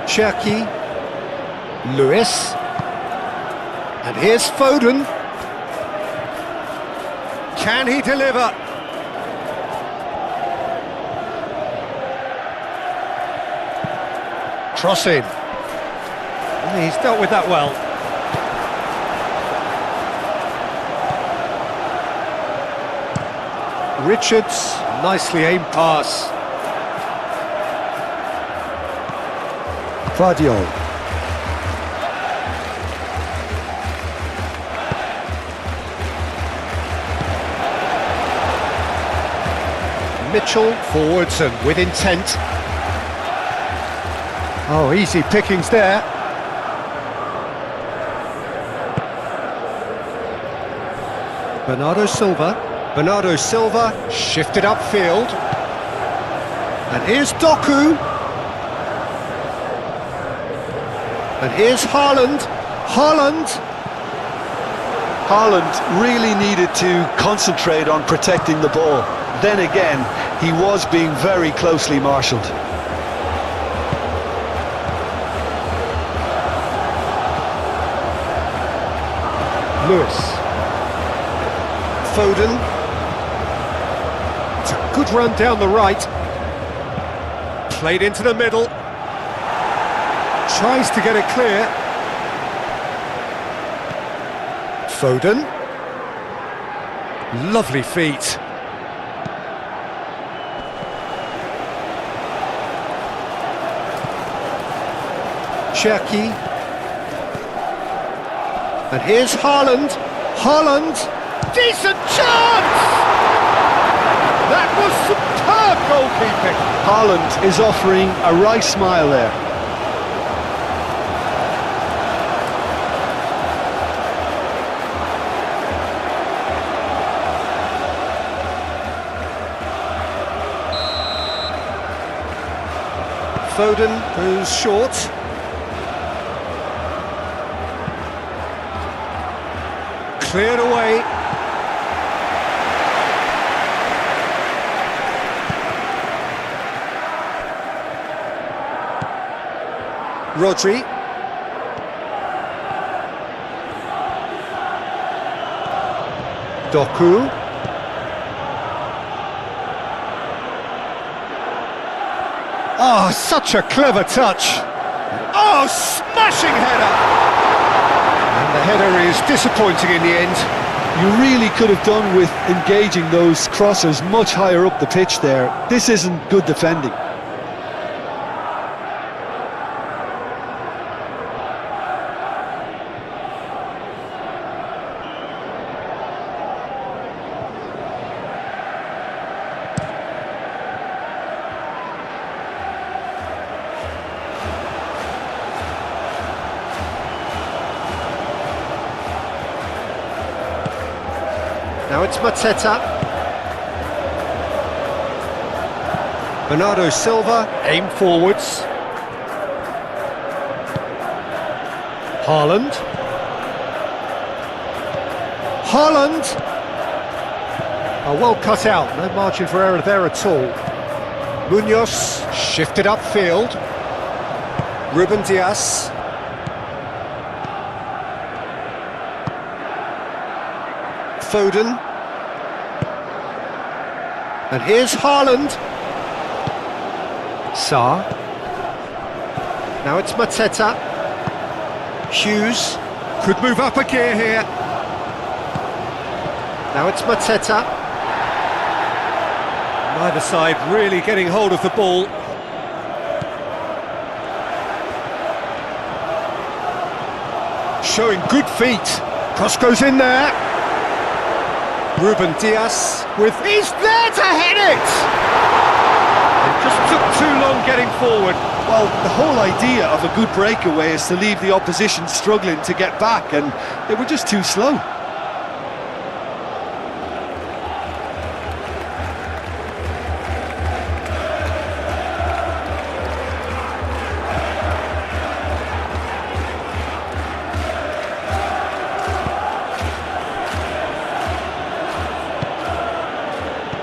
Cherki. Lewis. And here's Foden. Can he deliver? Cross in. He's dealt with that well. Richards, nicely aimed pass. Vardiol. Mitchell forwards and with intent. Oh, easy pickings there. Bernardo Silva. Bernardo Silva shifted upfield. And here's Doku. And here's Haaland. Haaland. Haaland really needed to concentrate on protecting the ball. Then again, he was being very closely marshalled. Lewis. Foden. It's a good run down the right. Played into the middle. Tries to get it clear. Foden. Lovely feet. Cherki. And here's Haaland. Haaland. Decent chance! That was superb goalkeeping. Haaland is offering a wry smile there. Foden goes short. Cleared away. Rodri. Doku. Oh, such a clever touch. Oh, smashing header. And the header is disappointing in the end. You really could have done with engaging those crossers much higher up the pitch there. This isn't good defending. Now it's Mateta. Bernardo Silva, aim forwards. Haaland. Haaland! Oh, well cut out, no margin for error there at all. Munoz shifted upfield. Ruben Dias. Foden. And here's Haaland. Sarr. Now it's Mateta. Hughes could move up a gear here. Now it's Mateta. Neither side really getting hold of the ball. Showing good feet. Cross goes in there. Ruben Dias with... He's there to head it! It just took too long getting forward. Well, the whole idea of a good breakaway is to leave the opposition struggling to get back, and they were just too slow.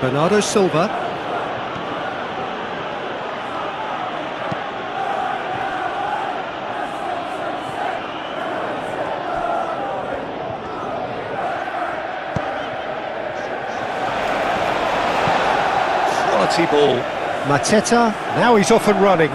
Bernardo Silva. Quality ball. Mateta, now he's off and running.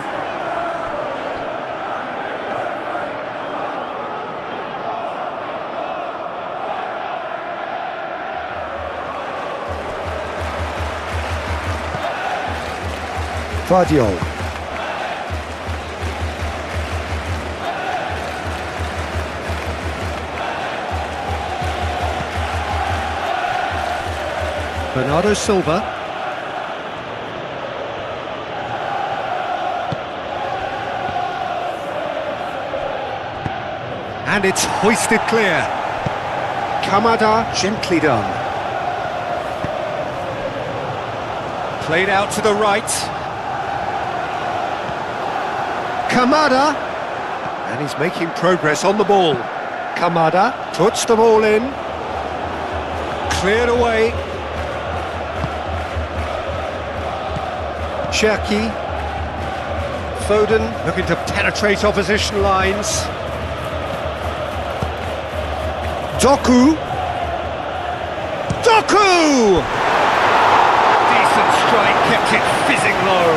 Vardiol. Bernardo Silva. And it's hoisted clear. Kamada, gently done. Played out to the right. Kamada, and he's making progress on the ball. Kamada puts the ball in, cleared away. Cherki, Foden looking to penetrate opposition lines. Doku! Doku! Decent strike, kept it fizzing low.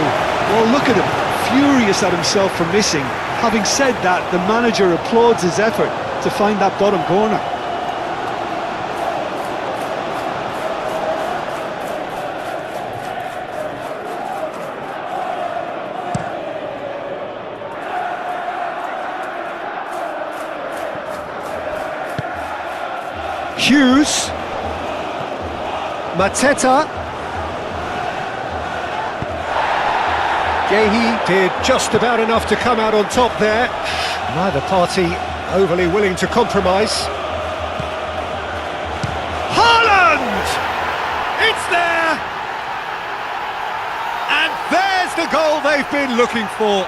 Well, look at him. Furious at himself for missing. Having said that, the manager applauds his effort to find that bottom corner. Hughes. Mateta. Gehi did just about enough to come out on top there. Neither party overly willing to compromise. Haaland! It's there! And there's the goal they've been looking for.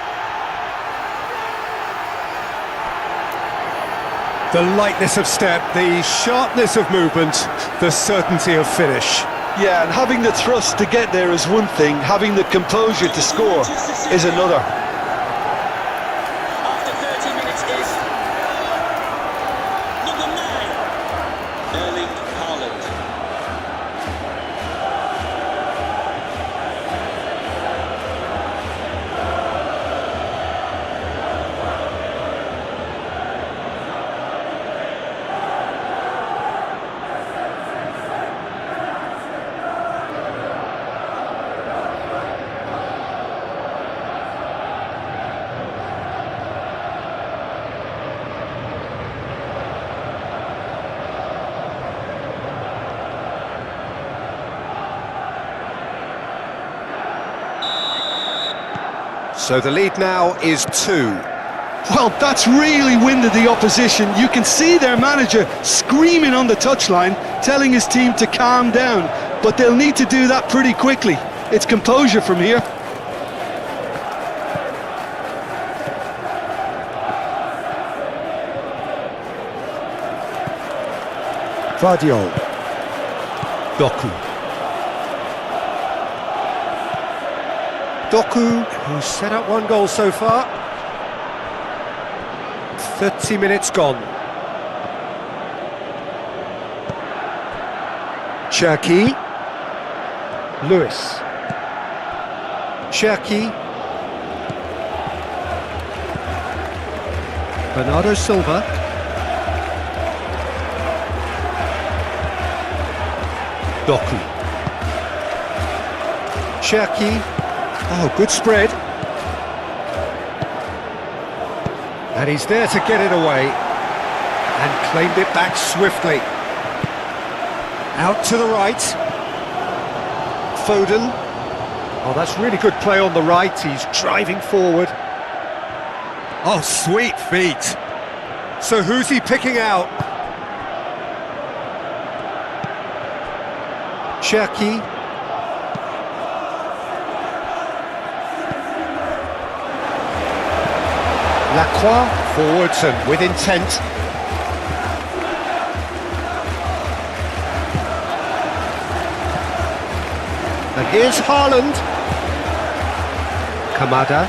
The lightness of step, the sharpness of movement, the certainty of finish. Yeah, and having the thrust to get there is one thing, having the composure to score is another. After 30 minutes is number 9, Erling Haaland. So the lead now is 2. Well, that's really winded the opposition. You can see their manager screaming on the touchline, telling his team to calm down, but they'll need to do that pretty quickly. It's composure from here. Vardiol. Doku. Doku, who's set up 1 goal so far. 30 minutes gone. Cherki. Lewis. Cherki. Bernardo Silva. Doku. Cherki. Oh, good spread. And he's there to get it away. And claimed it back swiftly. Out to the right. Foden. Oh, that's really good play on the right. He's driving forward. Oh, sweet feet. So who's he picking out? Cherki. Lacroix forwards and with intent. And here's Haaland. Kamada.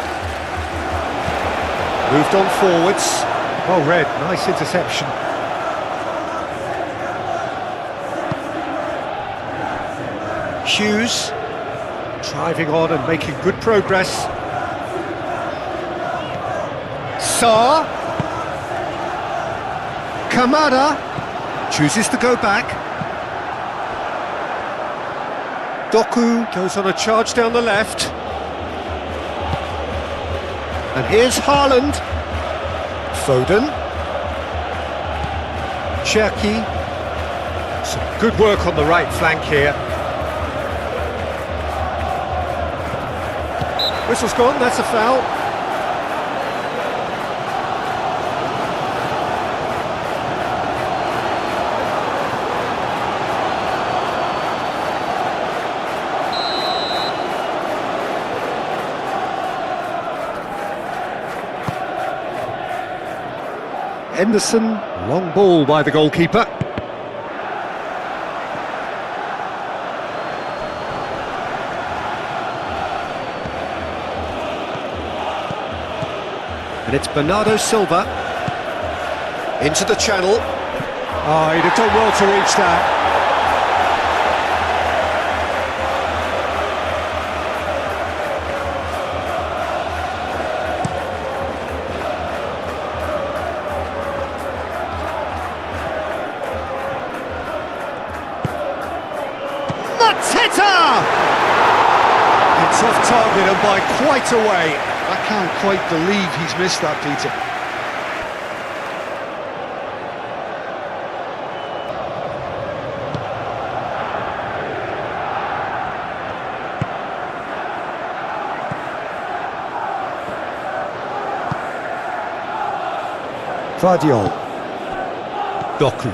Moved on forwards. Well read, nice interception. Hughes. Driving on and making good progress. Saar. Kamada. Chooses to go back. Doku goes on a charge down the left. And here's Haaland. Foden. Cherki. Some good work on the right flank here. Whistle's gone, that's a foul. Henderson, long ball by the goalkeeper. And it's Bernardo Silva. Into the channel. Oh, he'd have done well to reach that. It's off target and by quite a way. I can't quite believe he's missed that, Peter. Vardiol. Doku.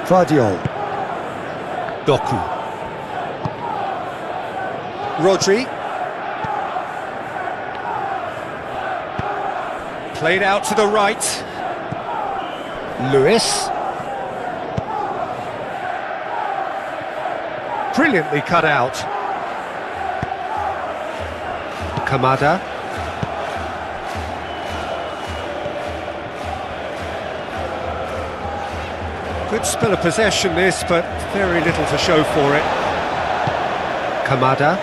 Vardiol. Doku. Rodri. Played out to the right. Lewis. Brilliantly cut out. Kamada. Good spell of possession this, but very little to show for it. Kamada.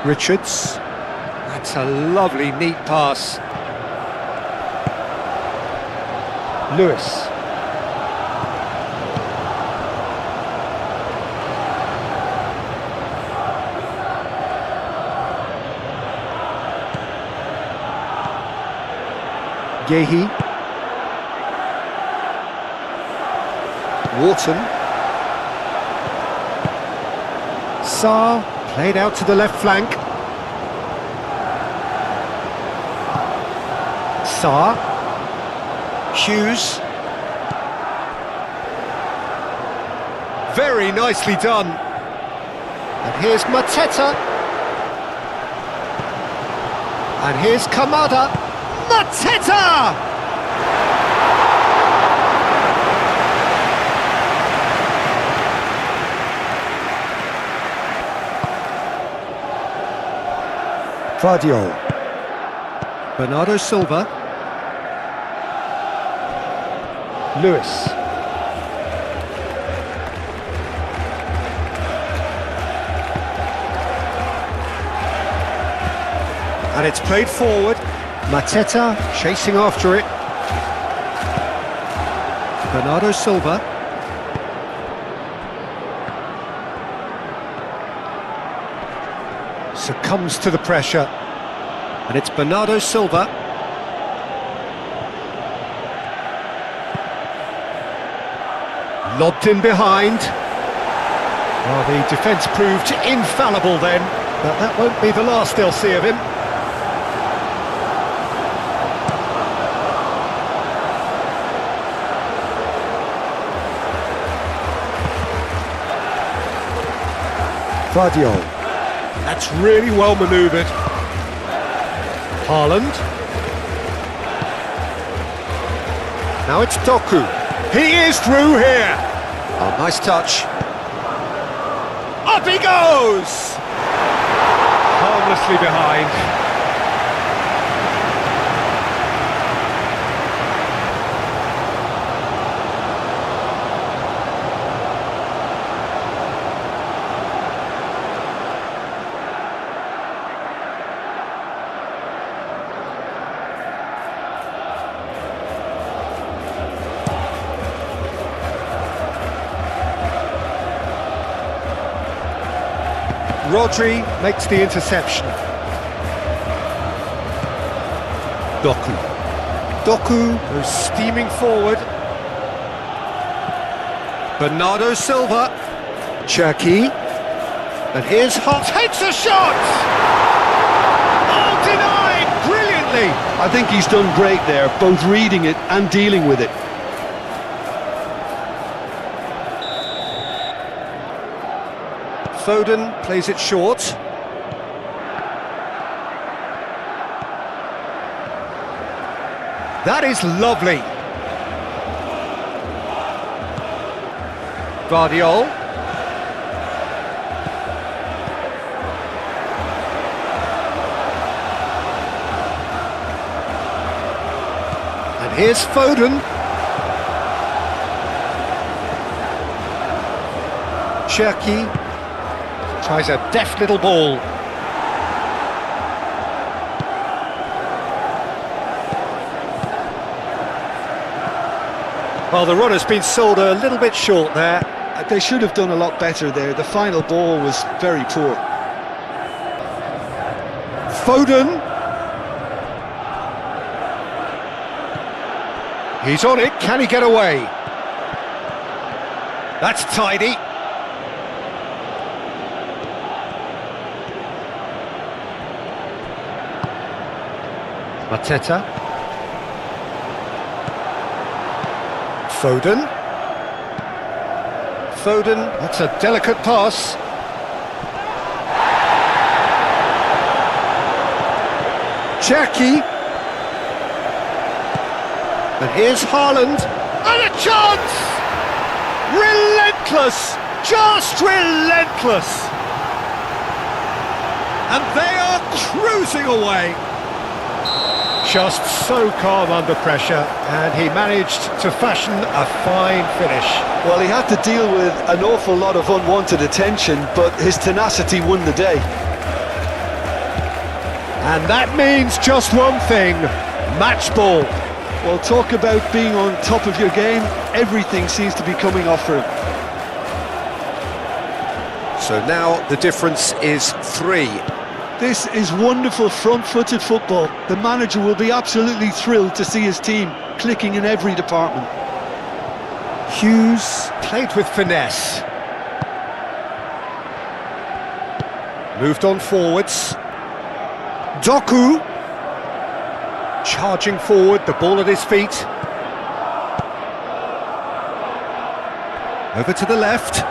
Richards. That's a lovely, neat pass. Lewis. Gehi. Wharton. Saar, played out to the left flank. Saar. Hughes. Very nicely done. And here's Mateta. And here's Kamada. Mateta! Vardiol. Bernardo Silva. Lewis. And it's played forward. Mateta chasing after it. Bernardo Silva. Succumbs to the pressure. And it's Bernardo Silva. Lobbed in behind. Well, the defence proved infallible then, but that won't be the last they'll see of him. Guardiol. That's really well manoeuvred. Haaland. Now it's Doku. He is through here. Oh, nice touch. Up he goes! Harmlessly behind. Rodri makes the interception. Doku. Doku goes steaming forward. Bernardo Silva. Cherki. And here's Hart. Takes a shot! Oh, denied! Brilliantly! I think he's done great there, both reading it and dealing with it. Foden plays it short. That is lovely. Guardiol. And here's Foden. Cherki. Tries a deft little ball. Well, the runner's been sold a little bit short there. They should have done a lot better there. The final ball was very poor. Foden. He's on it. Can he get away? That's tidy. Mateta. Foden. Foden, that's a delicate pass. Cherki. And here's Haaland. And a chance! Relentless! Just relentless! And they are cruising away. Just so calm under pressure, and he managed to fashion a fine finish. Well, he had to deal with an awful lot of unwanted attention, but his tenacity won the day. And that means just one thing, match ball. Well, talk about being on top of your game. Everything seems to be coming off for him. So now the difference is 3. This is wonderful front-footed football. The manager will be absolutely thrilled to see his team clicking in every department. Hughes played with finesse. Moved on forwards. Doku. Charging forward, the ball at his feet. Over to the left.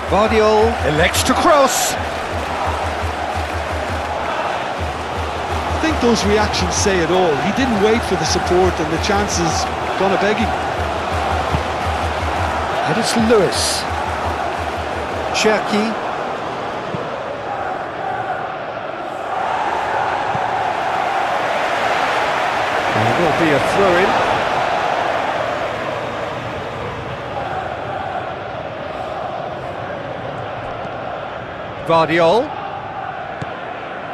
Guardiol elects to cross. I think those reactions say it all. He didn't wait for the support and the chances gone a-begging. And it's Lewis. Cherki. And it will be a throw-in. Guardiol.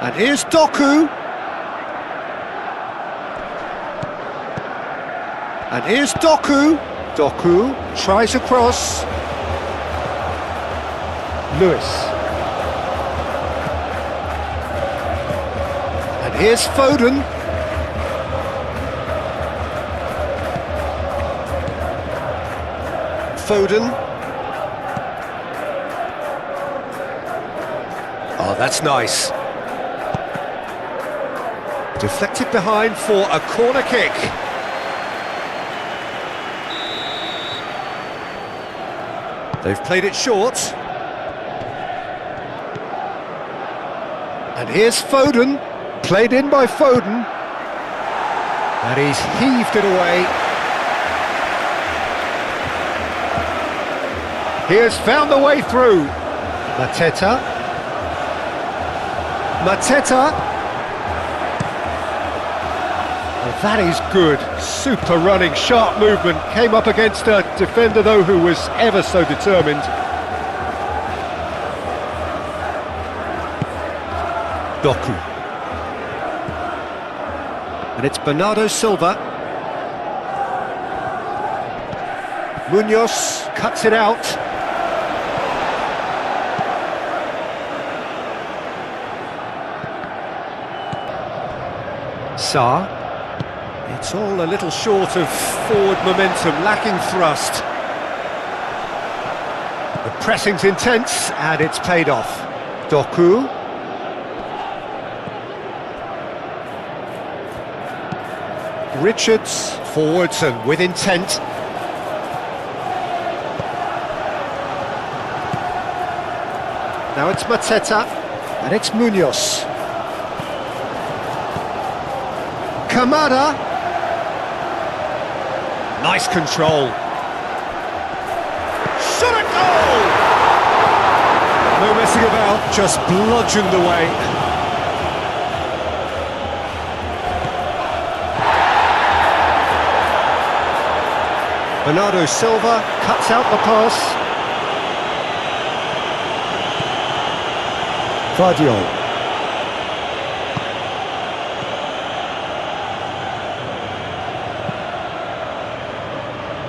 And here's Doku. And here's Doku. Doku tries a cross. Lewis. And here's Foden. Foden. Oh, that's nice. Deflected behind for a corner kick. They've played it short. And here's Foden, played in by Foden. And he's heaved it away. He has found the way through. Mateta. Oh, that is good. Super running, sharp movement. Came up against a defender, though, who was ever so determined. Doku. And it's Bernardo Silva. Munoz cuts it out. Sarr. It's all a little short of forward momentum, lacking thrust. The pressing's intense and it's paid off. Doku. Richards, forwards and with intent. Now it's Mateta, and it's Munoz. Kamada. Nice control. Shot a goal! No messing about, just bludgeoned away. Bernardo Silva cuts out the pass. Vardiol.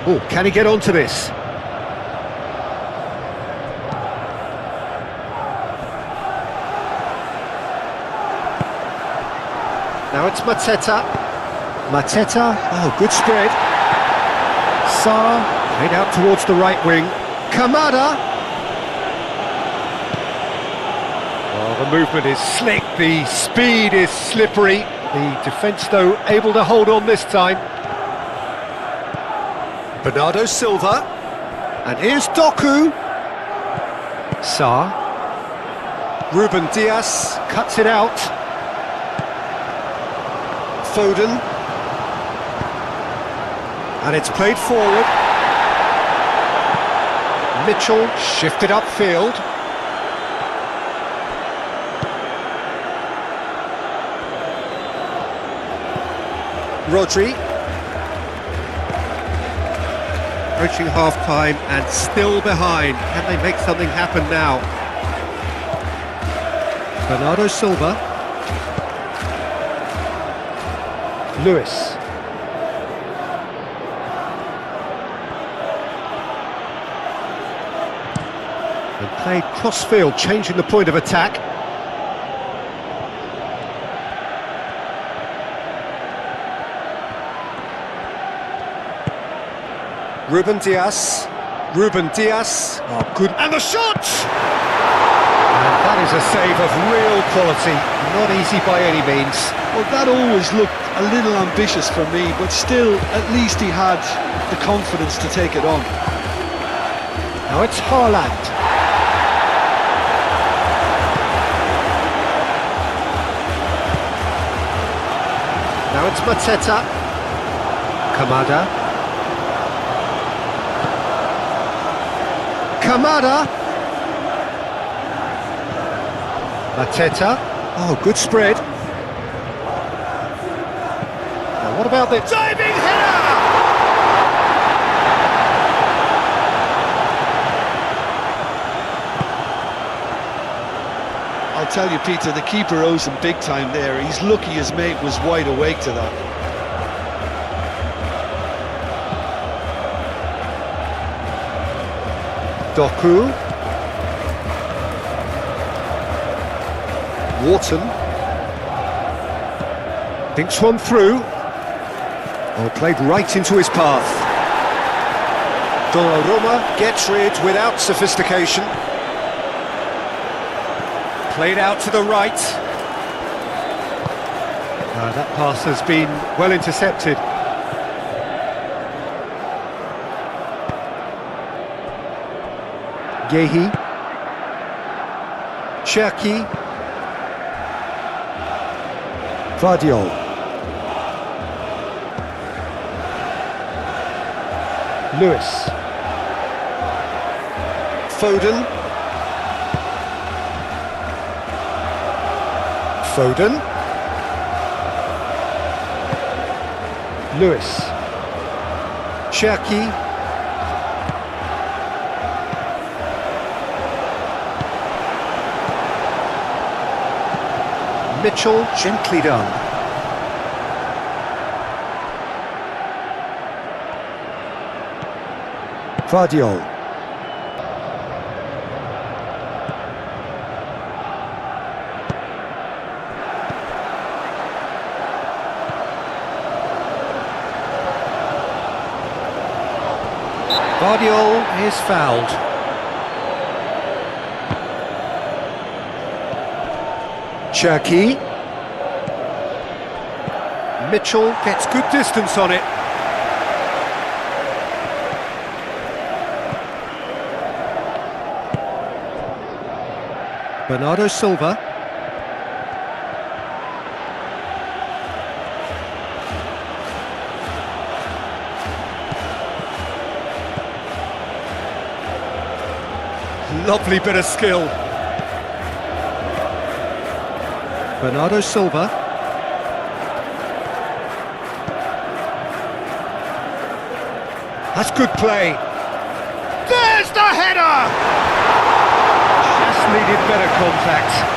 Oh, can he get onto this? Now it's Mateta. Oh, good spread. Sarr, played out towards the right wing. Kamada. Oh, the movement is slick, the speed is slippery. The defence, though, able to hold on this time. Bernardo Silva. And here's Doku. Sarr. Ruben Dias cuts it out. Foden. And it's played forward. Mitchell shifted upfield. Rodri. Approaching half-time and still behind. Can they make something happen now? Bernardo Silva. Lewis. And played cross-field, changing the point of attack. Ruben Dias. Oh, good. And the shot! And that is a save of real quality. Not easy by any means. Well, that always looked a little ambitious for me, but still, at least he had the confidence to take it on. Now it's Haaland. Now it's Mateta. Kamada. Mateta. Oh, good spread. Now what about the diving header? I'll tell you, Peter, the keeper owes him big time there. He's lucky his mate was wide awake to that. Doku. Wharton. Thinks one through. Oh, played right into his path. Donnarumma gets rid without sophistication. Played out to the right. That pass has been well intercepted. Yehi. Cherki. Vardiol. Lewis. Foden. Foden. Lewis. Cherki. Mitchell, gently done. Vardiol. Vardiol is fouled. Cherki. Mitchell gets good distance on it. Bernardo Silva. Lovely bit of skill. Bernardo Silva. That's good play. There's the header! Just needed better contact.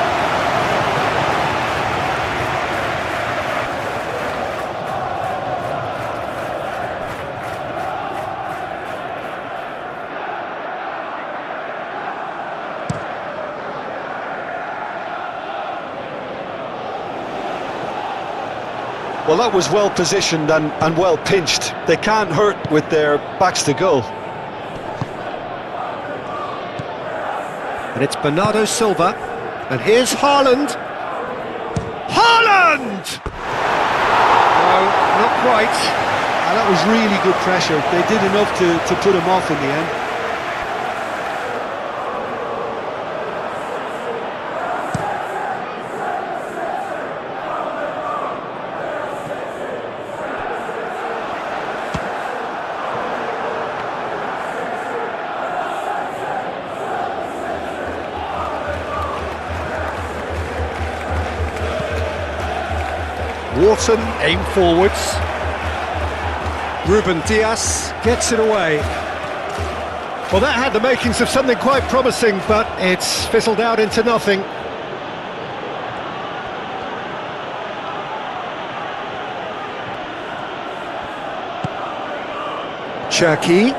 Well, that was well positioned and well pinched. They can't hurt with their backs to goal. And it's Bernardo Silva. And here's Haaland. Haaland! No, not quite. And that was really good pressure. They did enough to put him off in the end. Wharton aim forwards. Ruben Dias gets it away. Well, that had the makings of something quite promising, but it's fizzled out into nothing. Cherki.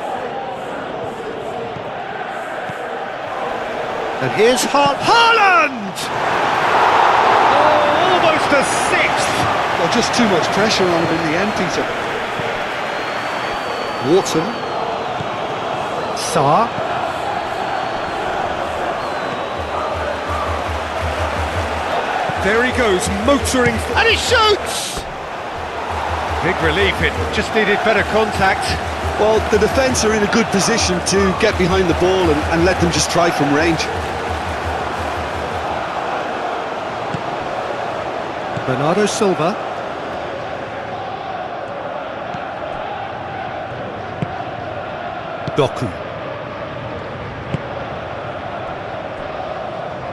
And here's Haaland! Oh, almost a sixth! Well, just too much pressure on him in the end, Peter. Wharton. Sarr. There he goes, motoring, and he shoots! Big relief, it just needed better contact. Well, the defence are in a good position to get behind the ball and let them just try from range. Bernardo Silva. Doku.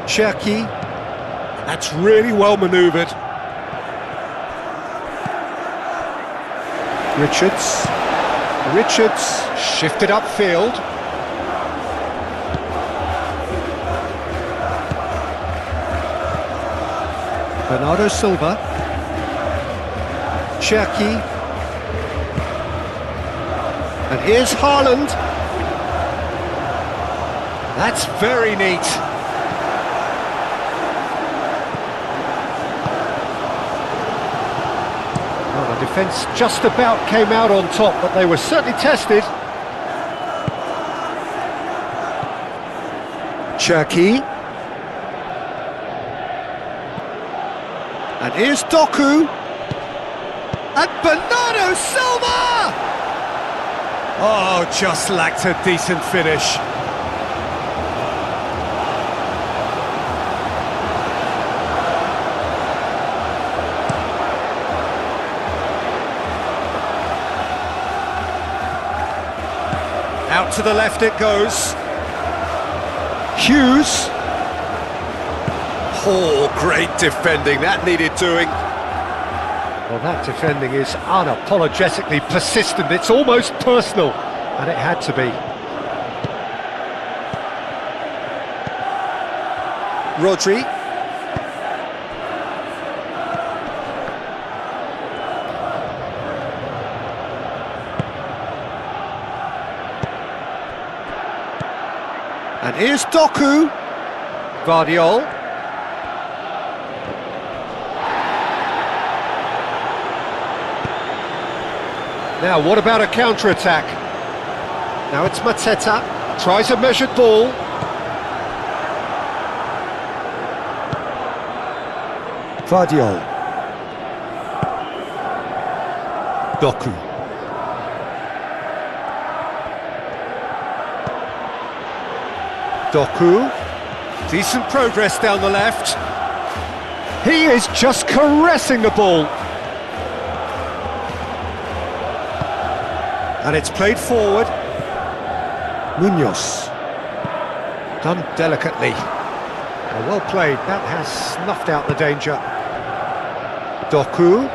Cherki. That's really well manoeuvred. Richards shifted upfield. Bernardo Silva. Cherki. And here's Haaland. That's very neat. Well, the defence just about came out on top, but they were certainly tested. Cherki. And here's Doku. And Bernardo Silva! Oh, just lacked a decent finish. Out to the left it goes. Hughes. Oh, great defending, that needed doing. Well, that defending is unapologetically persistent, it's almost personal, and it had to be. Rodri. And here's Doku. Guardiol. Now, what about a counter-attack? Now it's Mateta, tries a measured ball. Guardiol. Doku. Doku. Decent progress down the left. He is just caressing the ball. And it's played forward. Munoz. Done delicately. Well played, that has snuffed out the danger. Doku.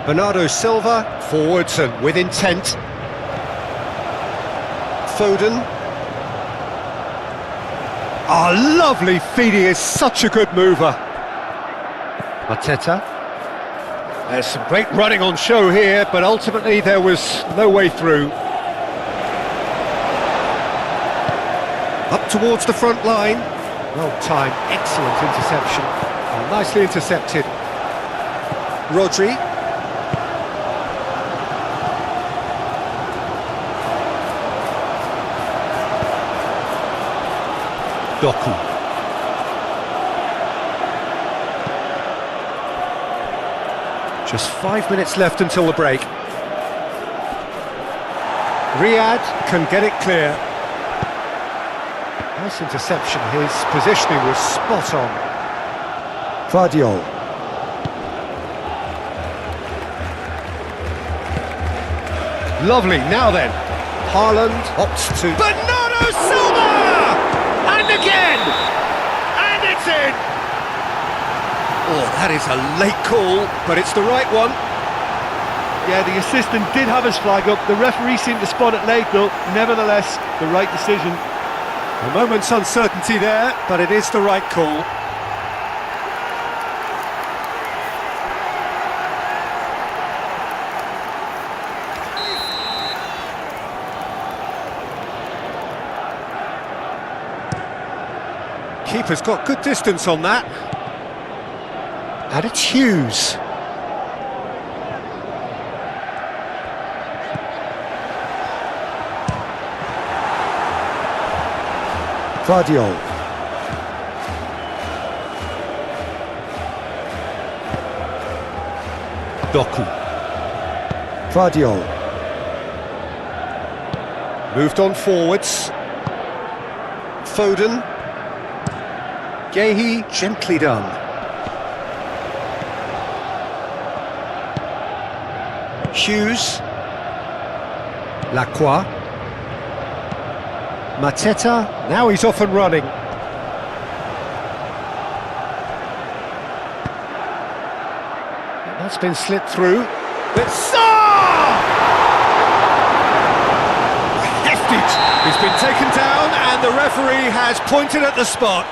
Bernardo Silva, forwards and with intent. Foden. Oh, lovely feed, he is such a good mover. Mateta. There's some great running on show here, but ultimately there was no way through. Up towards the front line. Well timed, excellent interception. Oh, nicely intercepted. Rodri. Doku. Just 5 minutes left until the break. Riyad can get it clear. Nice interception, his positioning was spot on. Guardiol. Lovely, now then. Haaland opts to... Bernardo Silva! And again! And it's in! Oh, that is a late call, but it's the right one. Yeah, the assistant did have his flag up. The referee seemed to spot it late, though. Nevertheless, the right decision. A moment's uncertainty there, but it is the right call. Keeper's got good distance on that. And it's Hughes. Guardiol. Doku. Guardiol. Moved on forwards. Foden. Gehi, gently done. Hughes. Lacroix. Mateta, now he's off and running. That's been slipped through. It's hefted! He's been taken down and the referee has pointed at the spot.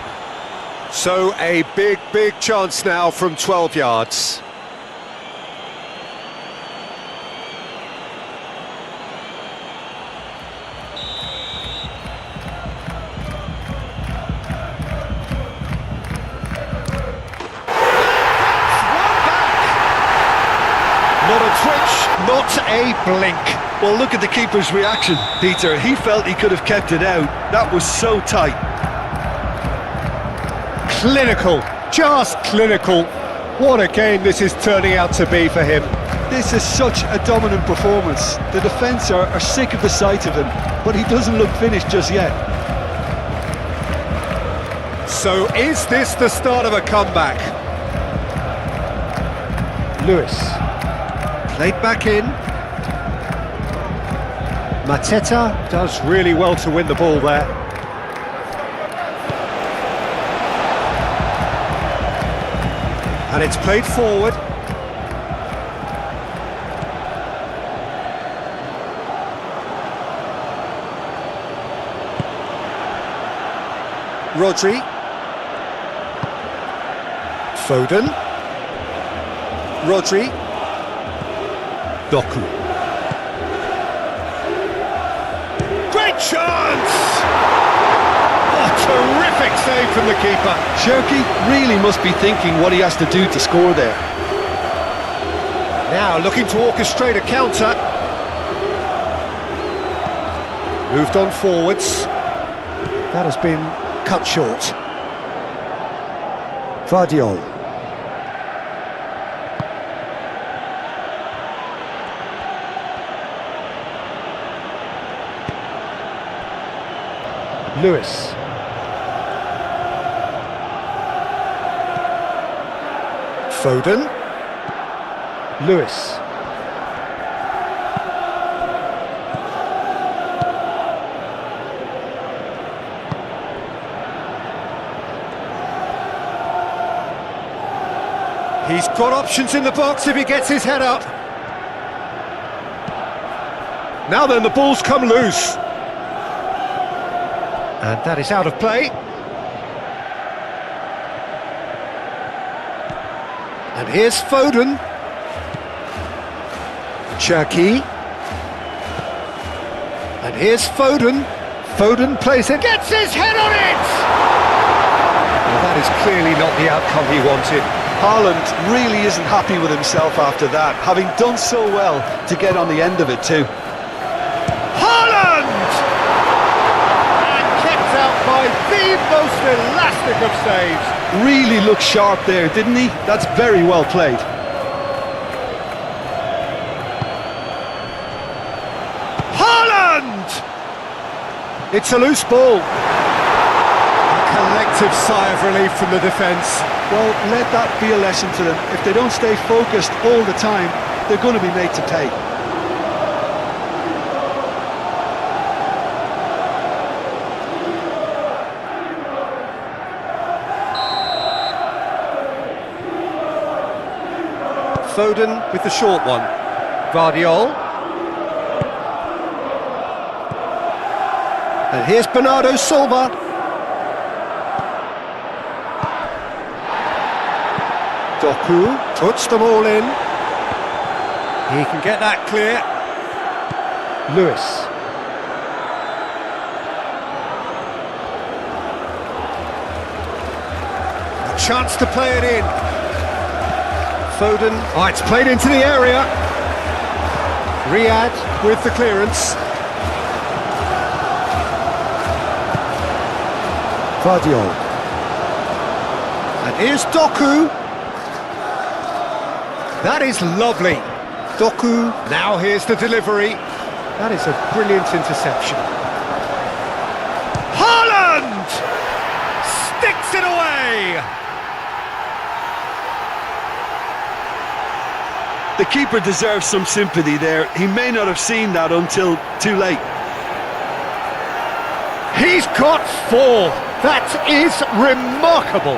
So a big chance now from 12 yards. Not a twitch, not a blink. Well, look at the keeper's reaction, Peter. He felt he could have kept it out. That was so tight. Clinical, just clinical. What a game this is turning out to be for him. This is such a dominant performance. The defence are sick of the sight of him, but he doesn't look finished just yet. So is this the start of a comeback? Lewis. Played back in. Mateta does really well to win the ball there. And it's played forward. Rodri. Foden. Rodri. Doku. Great chance! Oh, terrific save from the keeper. Cherky really must be thinking what he has to do to score there. Now looking to orchestrate a counter. Moved on forwards. That has been cut short. Vardiol. Lewis. Foden. Lewis. He's got options in the box if he gets his head up. Now then, the ball's come loose. And that is out of play. And here's Foden. Cherky. And here's Foden. Foden plays it. Gets his head on it! Well, that is clearly not the outcome he wanted. Haaland really isn't happy with himself after that, having done so well to get on the end of it too. Haaland! And kept out by the most elastic of saves. Really looked sharp there, didn't he? That's very well played. Haaland! It's a loose ball. A collective sigh of relief from the defence. Well, let that be a lesson to them. If they don't stay focused all the time, they're going to be made to pay. Foden with the short one. Vardiol. And here's Bernardo Silva. Doku puts them all in. He can get that clear. Lewis. A chance to play it in. Foden. Oh, it's played into the area. Riyad with the clearance. Vardiol. And here's Doku. That is lovely. Doku. Now here's the delivery. That is a brilliant interception. Haaland! Sticks it away! The keeper deserves some sympathy there. He may not have seen that until too late. He's got 4. That is remarkable.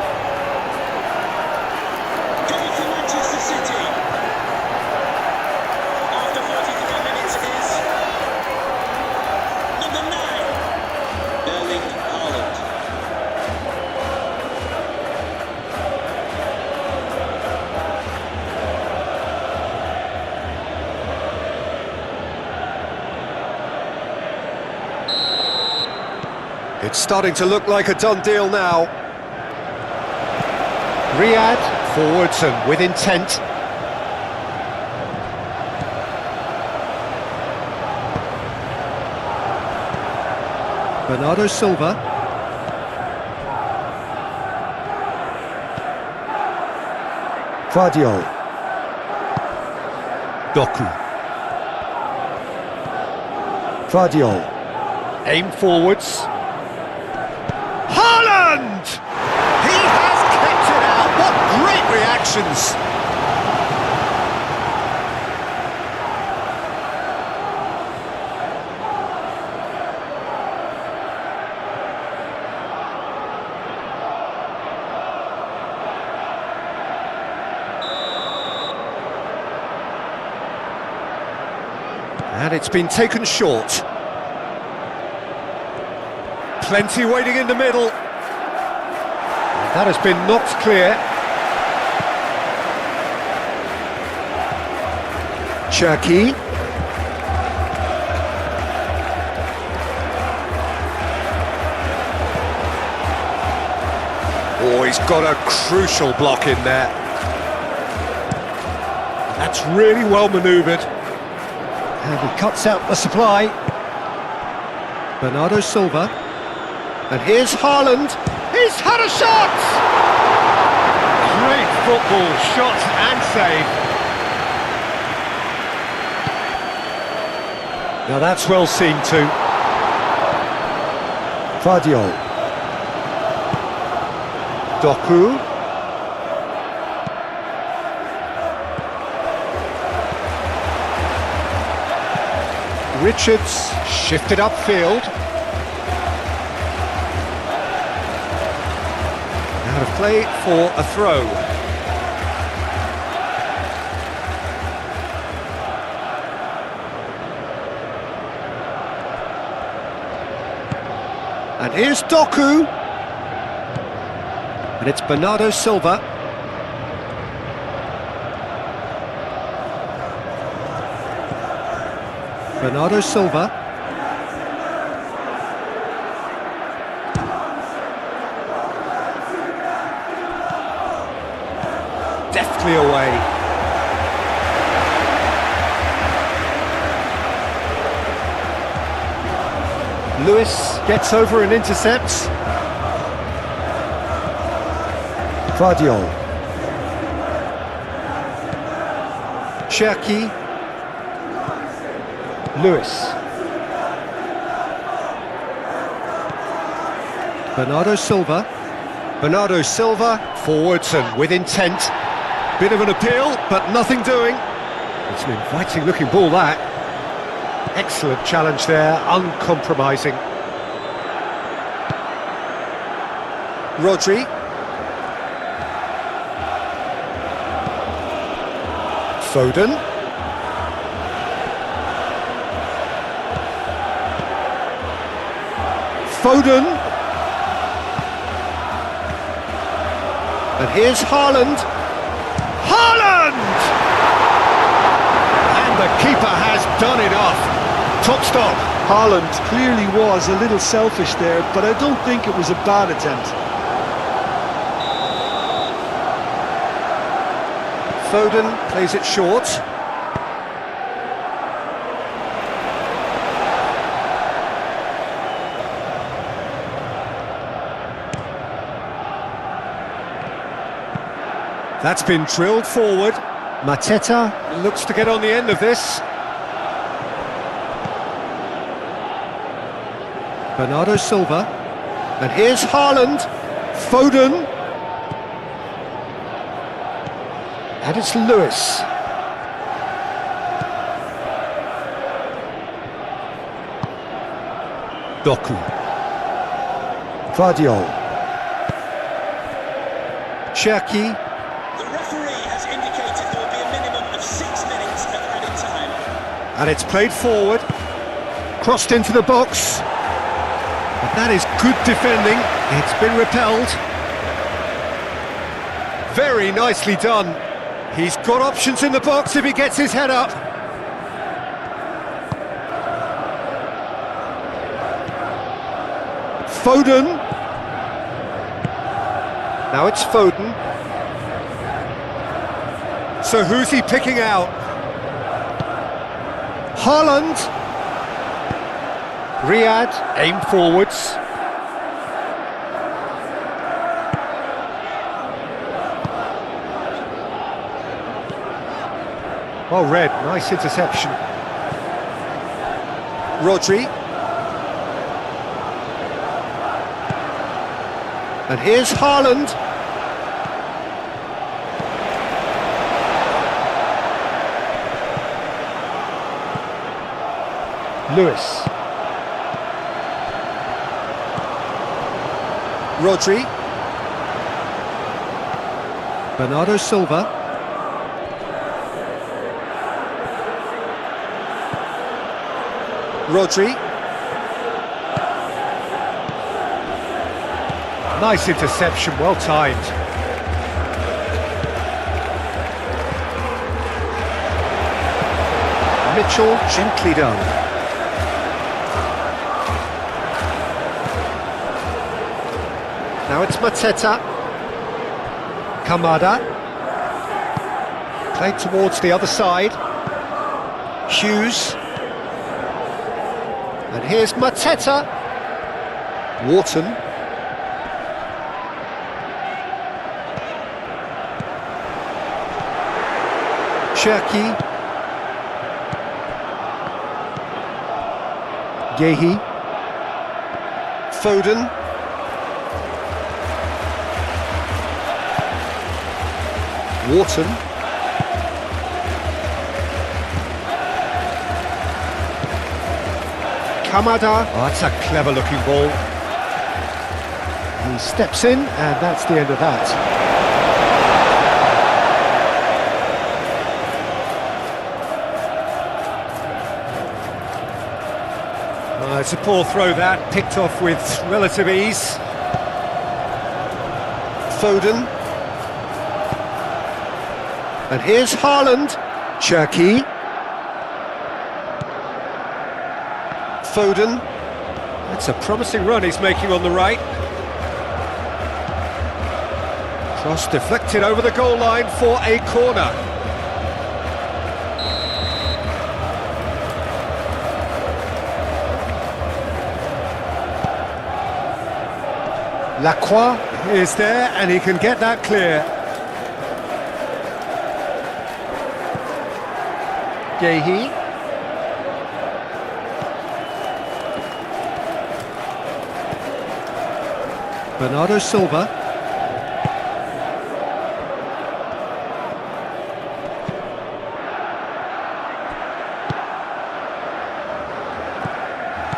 Goal for Manchester City. After 43 minutes is number 9, Erling Haaland. It's starting to look like a done deal now. Riyad forwards and with intent. Bernardo Silva. Vardiol. Doku. Vardiol. Aim forwards. Haaland! He has kept it out. What great reactions! And it's been taken short. Plenty waiting in the middle. And that has been knocked clear. Cherki. Oh, he's got a crucial block in there. That's really well manoeuvred. And he cuts out the supply. Bernardo Silva. And here's Haaland. He's had a shot! Great football, shot and save. Now that's well seen too. Vardiol. Doku. Richards shifted upfield. Out of play for a throw. And here's Doku. And it's Bernardo Silva. Bernardo Silva. Deftly away. Lewis gets over and intercepts. Vardiol. Cherki. Lewis. Bernardo Silva. Bernardo Silva forwards and with intent. Bit of an appeal, but nothing doing. It's an inviting looking ball, that. Excellent challenge there, uncompromising. Rodri. Foden. Foden. And here's Haaland. Haaland! And the keeper has done it off. Top stop. Haaland clearly was a little selfish there, but I don't think it was a bad attempt. Foden plays it short. That's been drilled forward. Mateta looks to get on the end of this. Bernardo Silva. And here's Haaland. Foden. And it's Lewis. Doku. Vardiol. Cherki. The referee has indicated there will be a minimum of 6 minutes of added time. And it's played forward. Crossed into the box. But that is good defending. It's been repelled. Very nicely done. He's got options in the box if he gets his head up. Foden. Now it's Foden. So who's he picking out? Haaland. Riyad, aim forwards. Well read, nice interception. Rodri. And here's Haaland. Lewis. Rodri. Bernardo Silva. Rodri. Nice interception, well timed. Mitchell, gently done. Now it's Mateta. Kamada. Played towards the other side. Hughes. And here's Mateta. Wharton. Cherki. Gehi. Foden. Wharton. Kamada. Oh, that's a clever looking ball. He steps in, and that's the end of that. It's a poor throw that, picked off with relative ease. Foden. And here's Haaland. Cherki. Foden. That's a promising run he's making on the right. Cross deflected over the goal line for a corner. Lacroix is there, and he can get that clear. Gehi. Bernardo Silva.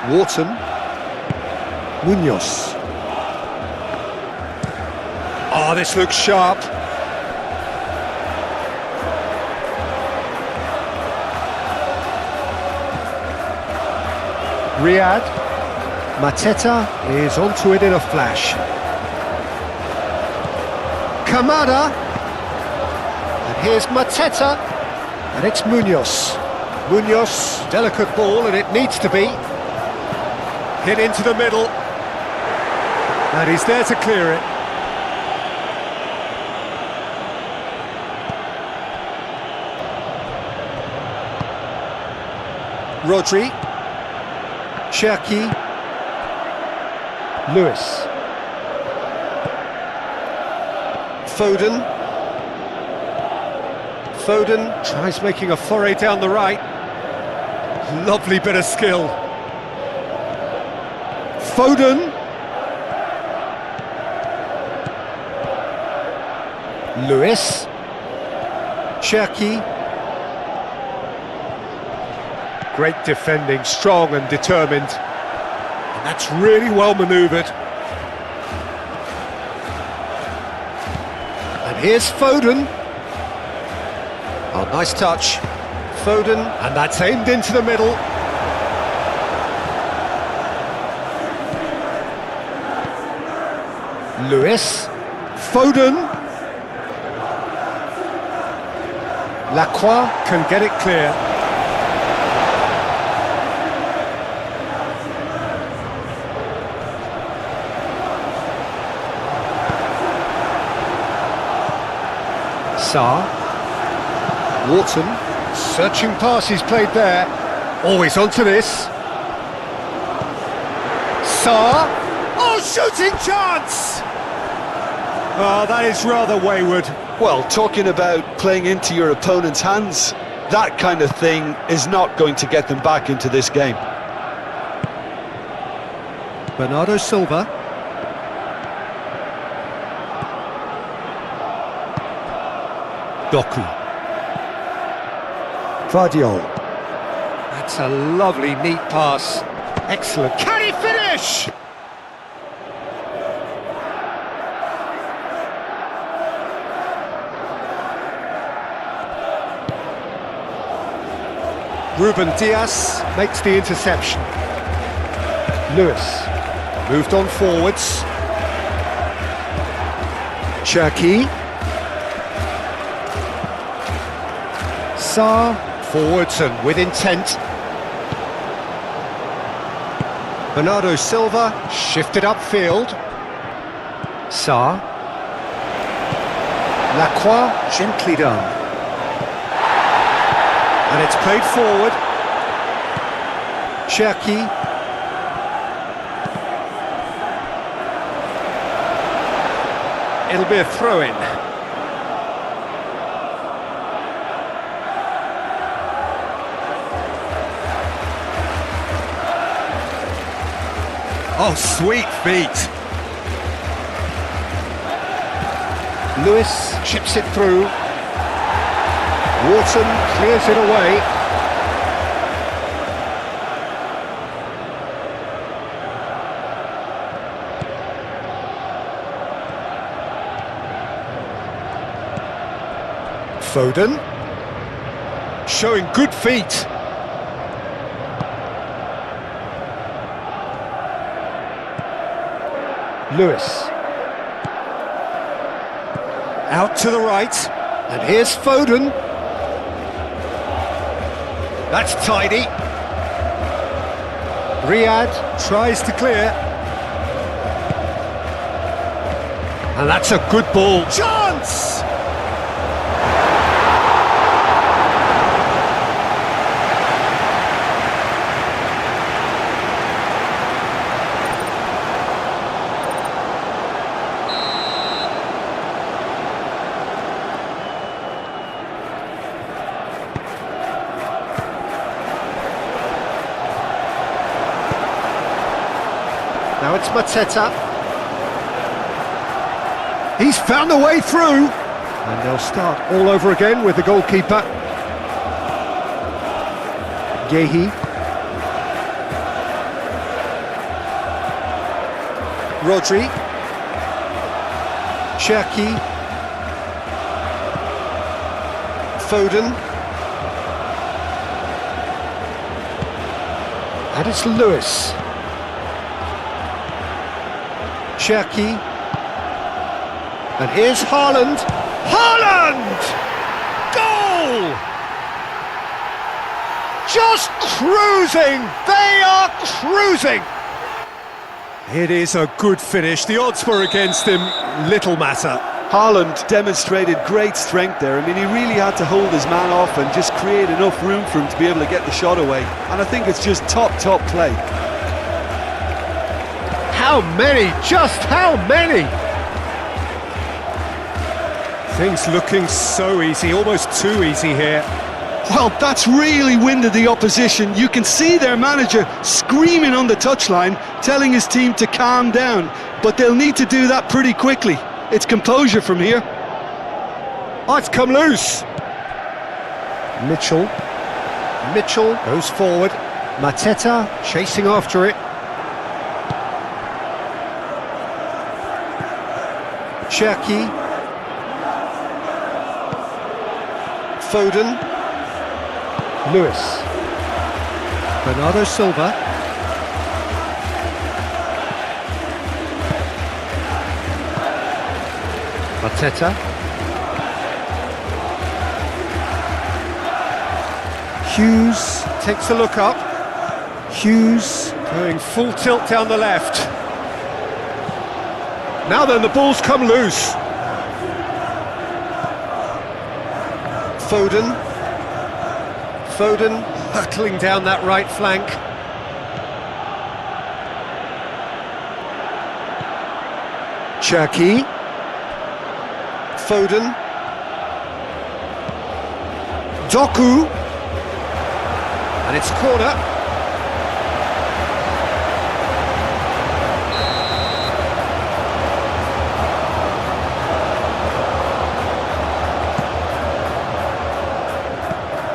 Wharton. Munoz. Oh, this looks sharp. Riyad. Mateta is onto it in a flash. Kamada. And here's Mateta. And it's Munoz. Munoz, delicate ball, and it needs to be. Hit into the middle. And he's there to clear it. Rodri. Cherki. Lewis. Foden. Foden tries making a foray down the right. Lovely bit of skill. Foden. Lewis. Cherki. Great defending, strong and determined. And that's really well manoeuvred. And here's Foden. Oh, nice touch. Foden, and that's aimed into the middle. Lewis. Foden. Lacroix can get it clear. Sarr. Wharton. Searching pass he's played there. Always onto this. Sarr. Oh, shooting chance! Oh, that is rather wayward. Well, talking about playing into your opponent's hands, that kind of thing is not going to get them back into this game. Bernardo Silva. Doku. Vardiol. That's a lovely, neat pass. Excellent. Can he finish? Ruben Diaz makes the interception. Lewis moved on forwards. Cherki. Sarr forwards and with intent. Bernardo Silva shifted upfield. Sarr. Lacroix, gently done. And it's played forward. Cherki. It'll be a throw-in. Oh, sweet feet. Lewis chips it through. Wharton clears it away. Foden. Showing good feet. Lewis. Out to the right, and here's Foden. That's tidy. Riyad tries to clear. And that's a good ball. Chance! Now it's Mateta. He's found a way through. And they'll start all over again with the goalkeeper. Gehi. Rodri. Cherki. Foden. And it's Lewis. Cherki. And here's Haaland. Haaland! Goal! Just cruising! They are cruising! It is a good finish. The odds were against him. Little matter. Haaland demonstrated great strength there. I mean, he really had to hold his man off and just create enough room for him to be able to get the shot away. And I think it's just top play. How many? Just how many? Things looking so easy, almost too easy here. Well, that's really winded the opposition. You can see their manager screaming on the touchline, telling his team to calm down. But they'll need to do that pretty quickly. It's composure from here. Oh, it's come loose. Mitchell. Mitchell goes forward. Mateta chasing after it. Cherki. Foden. Lewis. Bernardo Silva. Mateta. Hughes takes a look up. Hughes going full tilt down the left. Now then, the ball's come loose. Foden. Foden hurtling down that right flank. Cherki. Foden. Doku. And it's corner.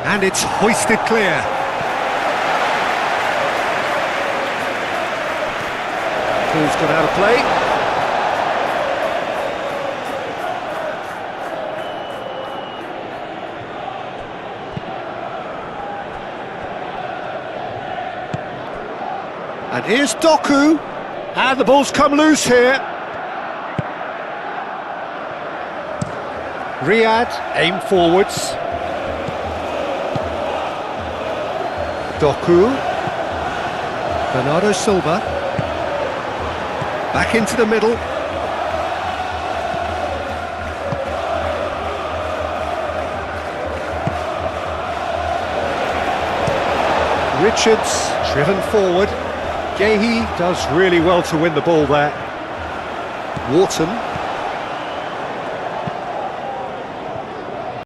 And it's hoisted clear. Ball's gone out of play. And here's Doku. And the ball's come loose here. Riyad, aim forwards. Doku. Bernardo Silva. Back into the middle. Richards, driven forward. Gehi does really well to win the ball there. Wharton.